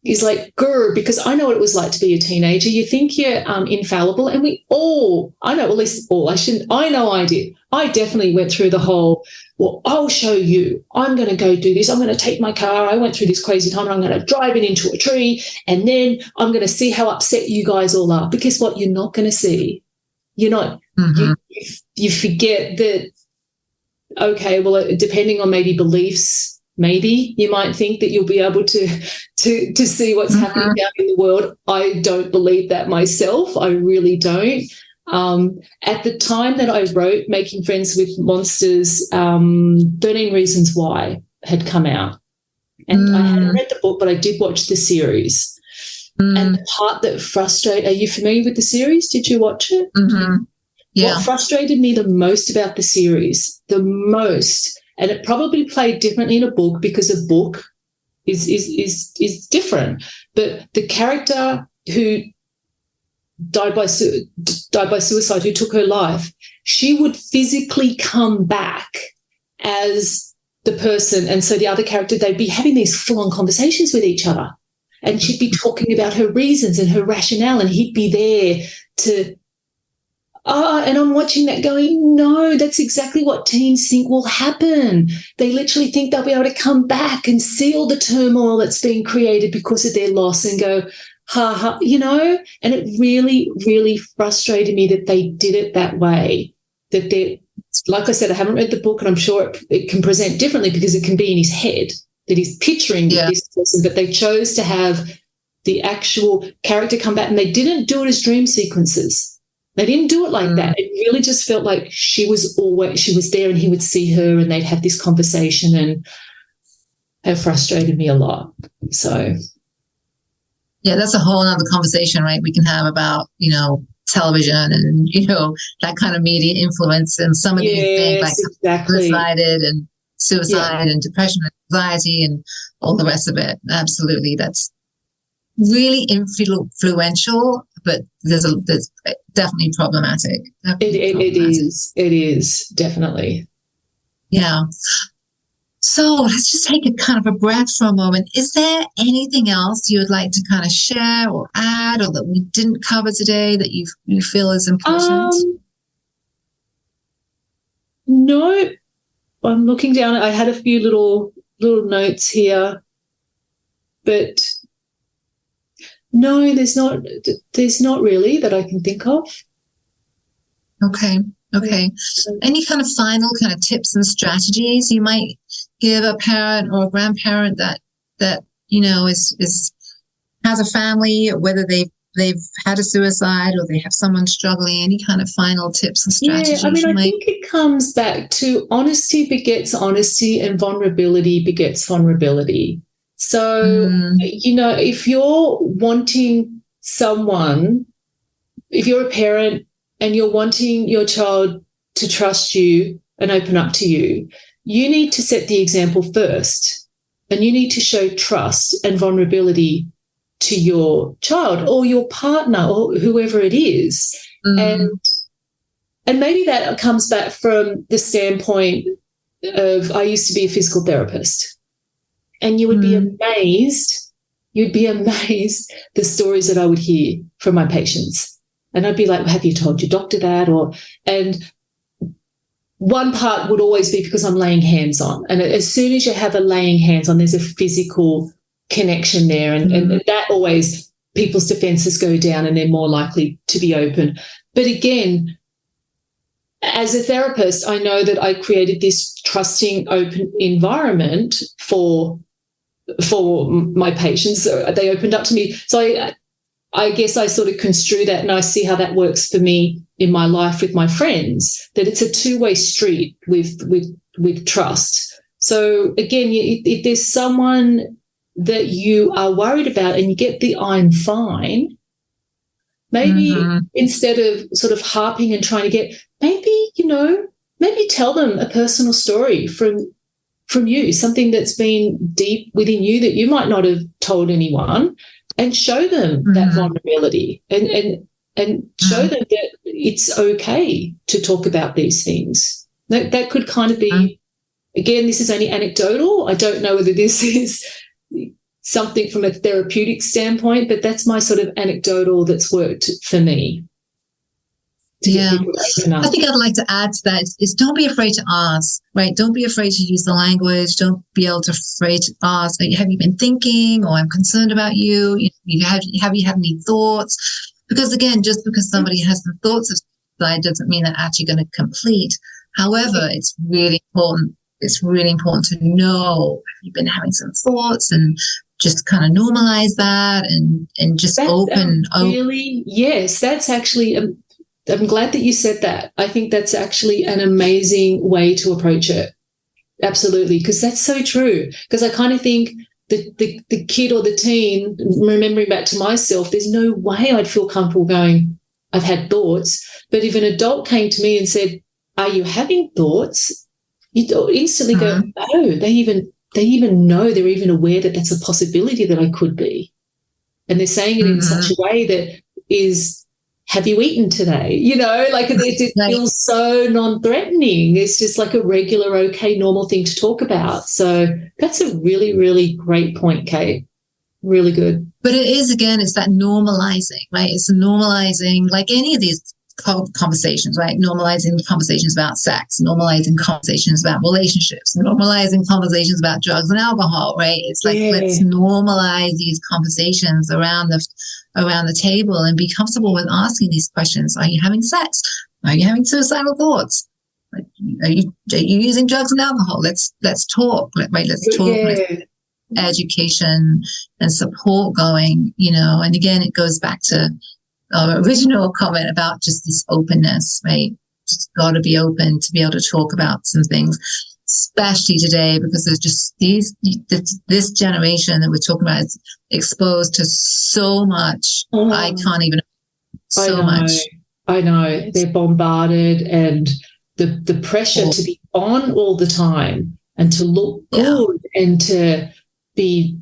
is like, grr, because I know what it was like to be a teenager. You think you're infallible, and we all, I know, at least all, I know I did. I definitely went through the whole, well, I'll show you. I'm going to go do this. I'm going to take my car. I went through this crazy time, and I'm going to drive it into a tree, and then I'm going to see how upset you guys all are. But guess what? You're not going to see. You're not. You forget that, okay, well, depending on maybe beliefs, maybe you might think that you'll be able to see what's happening out in the world. I don't believe that myself. I really don't. At the time that I wrote Making Friends with Monsters, 13 Reasons Why had come out. And I hadn't read the book, but I did watch the series. And the part that frustrated, are you familiar with the series? Did you watch it? Yeah. What frustrated me the most about the series, and it probably played differently in a book because a book is different. But the character who died by suicide, who took her life, she would physically come back as the person. And so the other character, they'd be having these full-on conversations with each other. And she'd be talking about her reasons and her rationale, and he'd be there to... and I'm watching that going, no, that's exactly what teens think will happen. They literally think they'll be able to come back and see all the turmoil that's being created because of their loss and go, ha, ha, and it really, really frustrated me that they did it that way, that they're, like I said, I haven't read the book, and I'm sure it can present differently because it can be in his head that he's picturing this person, but they chose to have the actual character come back, and they didn't do it as dream sequences. They didn't do it like that. It really just felt like she was there, and he would see her, and they'd have this conversation, and it frustrated me a lot. So, Yeah, that's a whole other conversation, right? We can have about, television and, that kind of media influence and some of these things like exactly. suicide and depression and anxiety and all the rest of it. Absolutely. That's really influential, but there's definitely problematic. It is definitely. Yeah. So let's just take a kind of a breath for a moment. Is there anything else you would like to kind of share or add, or that we didn't cover today that you feel is important? No, I'm looking down. I had a few little notes here, but no, there's not really that I can think of. Okay. Any kind of final kind of tips and strategies you might give a parent or a grandparent that is has a family, whether they've had a suicide or they have someone struggling? Any kind of final tips and strategies? Yeah, I think it comes back to honesty begets honesty and vulnerability begets vulnerability. So, if you're wanting someone, if you're a parent and you're wanting your child to trust you and open up to you, you need to set the example first, and you need to show trust and vulnerability to your child or your partner or whoever it is. And maybe that comes back from the standpoint of, I used to be a physical therapist, and you would be amazed. You'd be amazed the stories that I would hear from my patients. And I'd be like, well, have you told your doctor that? And one part would always be because I'm laying hands on. And as soon as you have a laying hands on, there's a physical connection there. And that always, people's defenses go down and they're more likely to be open. But again, as a therapist, I know that I created this trusting, open environment for my patients. So they opened up to me. So I guess I sort of construe that, and I see how that works for me in my life with my friends, that it's a two-way street with trust. So again, if there's someone that you are worried about and you get the I'm fine, maybe instead of sort of harping and trying to get, maybe tell them a personal story from you, something that's been deep within you that you might not have told anyone, and show them that vulnerability and show them that it's okay to talk about these things. That could kind of be, again, this is only anecdotal. I don't know whether this is something from a therapeutic standpoint, but that's my sort of anecdotal that's worked for me. Yeah, I think I'd like to add to that is don't be afraid to ask, right? Don't be afraid to use the language. Don't be afraid to ask, have you been thinking, or I'm concerned about you? Have you had any thoughts? Because again, just because somebody has some thoughts of suicide doesn't mean they're actually going to complete. However, it's really important. It's really important to know if you've been having some thoughts, and just kind of normalize that and just open. Yes, that's actually. I'm glad that you said that. I think that's actually an amazing way to approach it. Absolutely, because that's so true. Because I kind of think the kid or the teen, remembering back to myself, there's no way I'd feel comfortable going, I've had thoughts. But if an adult came to me and said, are you having thoughts? You'd instantly go, oh, they even know, they're even aware that that's a possibility that I could be. And they're saying it in such a way that is, have you eaten today? It feels so non-threatening. It's just like a regular, okay, normal thing to talk about. So that's a really, really great point, Kate. Really good. But it is, again, it's that normalizing, right? It's normalizing, like any of these conversations, right? Normalizing conversations about sex, normalizing conversations about relationships, normalizing conversations about drugs and alcohol, right? It's like, let's normalize these conversations around the table and be comfortable with asking these questions. Are you having sex? Are you having suicidal thoughts? Are you using drugs and alcohol? Let's talk, right? Let's talk. Let's education and support going, and again, it goes back to our original comment about just this openness, right? Just got to be open to be able to talk about some things. especially today, because there's just this generation that we're talking about is exposed to so much. I can't even much. I know. They're bombarded, and the pressure to be on all the time and to look good and to be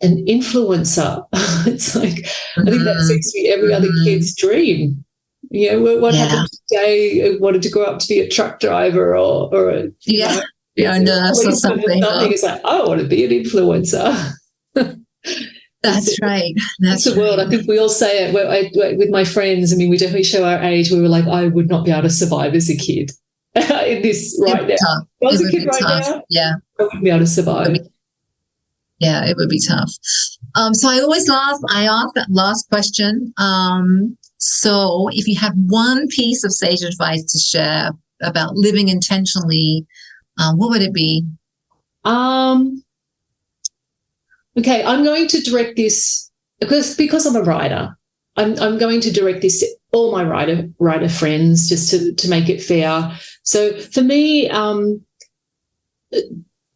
an influencer. It's like, I think that seems to be every other kid's dream. You know, what happened today? I wanted to grow up to be a truck driver or a nurse or something. It's like, I want to be an influencer. That's right. That's the world. I think we all say it with my friends. I mean, we definitely show our age. We were like, I would not be able to survive as a kid in this right now. If I was a kid right now, I wouldn't be able to survive. Yeah, it would be tough. So I ask that last question. So if you had one piece of sage advice to share about living intentionally, what would it be? Okay, I'm going to direct this because I'm a writer. I'm going to direct this to all my writer friends just to make it fair. So for me,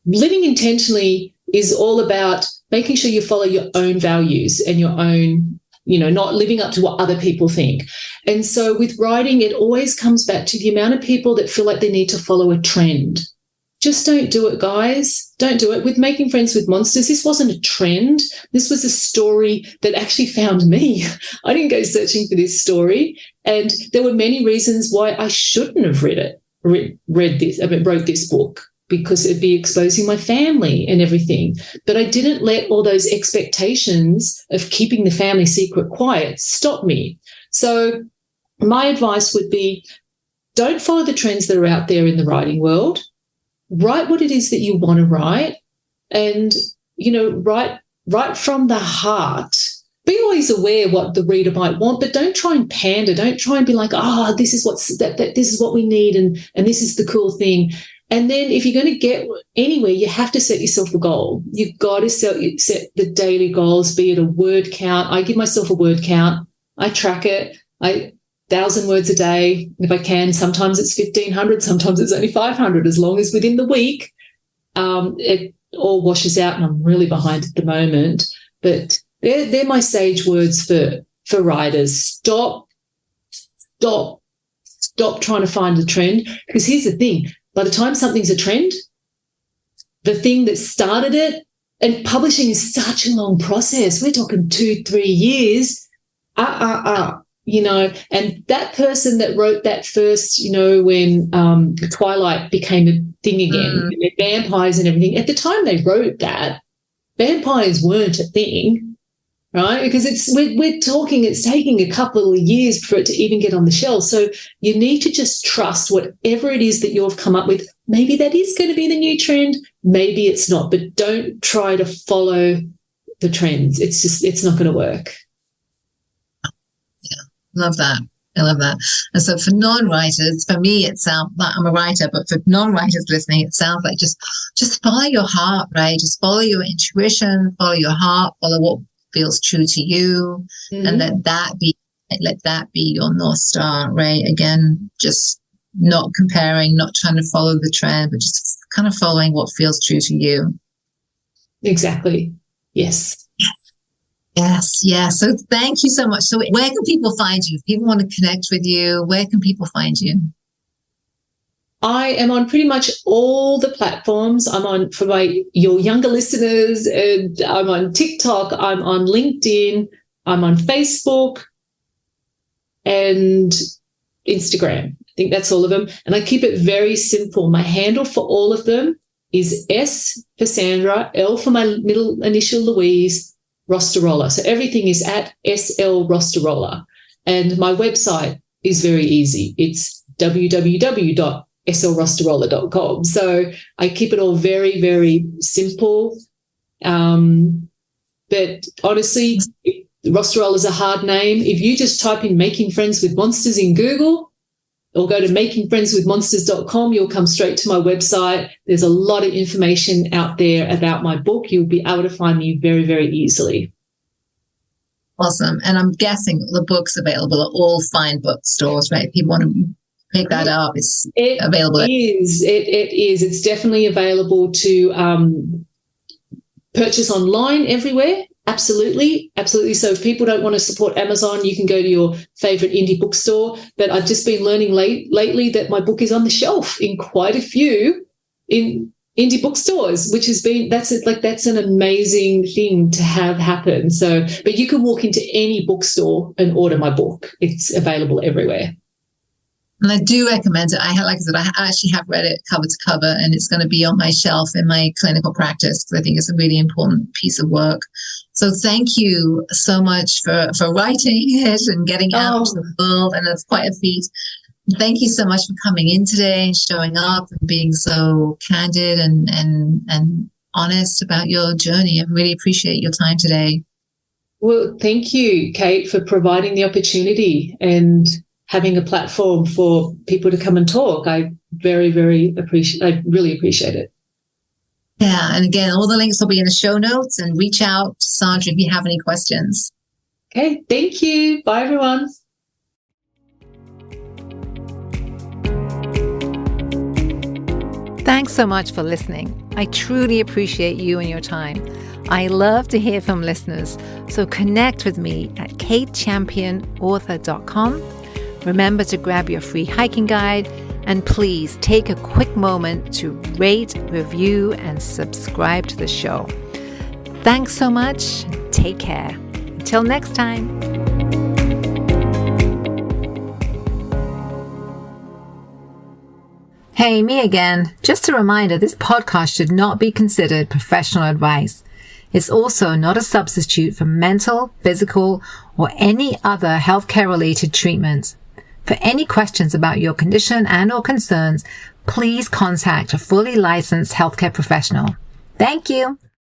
living intentionally is all about making sure you follow your own values and your own, not living up to what other people think. And so with writing, it always comes back to the amount of people that feel like they need to follow a trend. Just don't do it, guys. Don't do it. With Making Friends with Monsters, this wasn't a trend. This was a story that actually found me. I didn't go searching for this story. And there were many reasons why I shouldn't have wrote this book, because it'd be exposing my family and everything. But I didn't let all those expectations of keeping the family secret quiet stop me. So my advice would be, don't follow the trends that are out there in the writing world. Write what it is that you want to write, and, write from the heart. Be always aware what the reader might want, but don't try and pander. Don't try and be like, this is this is what we need, and this is the cool thing. And then if you're going to get anywhere, you have to set yourself a goal. You've got to set the daily goals, be it a word count. I give myself a word count. I track it. 1,000 words a day if I can. Sometimes it's 1,500, sometimes it's only 500, as long as within the week it all washes out, and I'm really behind at the moment. But they're my sage words for writers. Stop trying to find a trend, because here's the thing. By the time something's a trend, the thing that started it, and publishing is such a long process. We're talking 2-3 years. And that person that wrote that first, when Twilight became a thing again, and vampires and everything, at the time they wrote that, vampires weren't a thing, right? Because we're talking, it's taking a couple of years for it to even get on the shelf. So you need to just trust whatever it is that you've come up with. Maybe that is going to be the new trend, maybe it's not, but don't try to follow the trends. It's not going to work. Love that. I love that. And so for non-writers, for me, it sounds like I'm a writer, but for non-writers listening, it sounds like just follow your heart, right? Just follow your intuition, follow your heart, follow what feels true to you, and let that be your North Star, right? Again, just not comparing, not trying to follow the trend, but just kind of following what feels true to you. Exactly. Yes. Yes. So thank you so much. So where can people find you? If people want to connect with you, where can people find you? I am on pretty much all the platforms. I'm on, for your younger listeners, and I'm on TikTok, I'm on LinkedIn, I'm on Facebook and Instagram. I think that's all of them. And I keep it very simple. My handle for all of them is S for Sandra, L for my middle initial Louise, Rostirolla. So everything is at SL Rostirolla. And my website is very easy. It's www.slrostirolla.com. So I keep it all very, very simple. But honestly, Rostirolla is a hard name. If you just type in Making Friends with Monsters in Google, or go to makingfriendswithmonsters.com, you'll come straight to my website. There's a lot of information out there about my book. You'll be able to find me very, very easily. Awesome. And I'm guessing the book's available at all fine bookstores, right? If you want to pick that up. It's it available. It is. It's definitely available to purchase online everywhere. Absolutely. So if people don't want to support Amazon, you can go to your favorite indie bookstore. But I've just been learning lately that my book is on the shelf in quite a few in indie bookstores, which has been, that's an amazing thing to have happen. So, but you can walk into any bookstore and order my book. It's available everywhere. And I do recommend it. Like I said, I actually have read it cover to cover, and it's going to be on my shelf in my clinical practice because I think it's a really important piece of work. So thank you so much for writing it and getting out to the world. And it's quite a feat. Thank you so much for coming in today and showing up and being so candid and honest about your journey. I really appreciate your time today. Well, thank you, Kate, for providing the opportunity and having a platform for people to come and talk. I really appreciate it. Yeah. And again, all the links will be in the show notes, and reach out to Sandra if you have any questions. Okay. Thank you. Bye, everyone. Thanks so much for listening. I truly appreciate you and your time. I love to hear from listeners, so connect with me at katechampionauthor.com. Remember to grab your free hiking guide, and please take a quick moment to rate, review, and subscribe to the show. Thanks so much. Take care. Until next time. Hey, me again. Just a reminder, this podcast should not be considered professional advice. It's also not a substitute for mental, physical, or any other healthcare-related treatment. For any questions about your condition and or concerns, please contact a fully licensed healthcare professional. Thank you.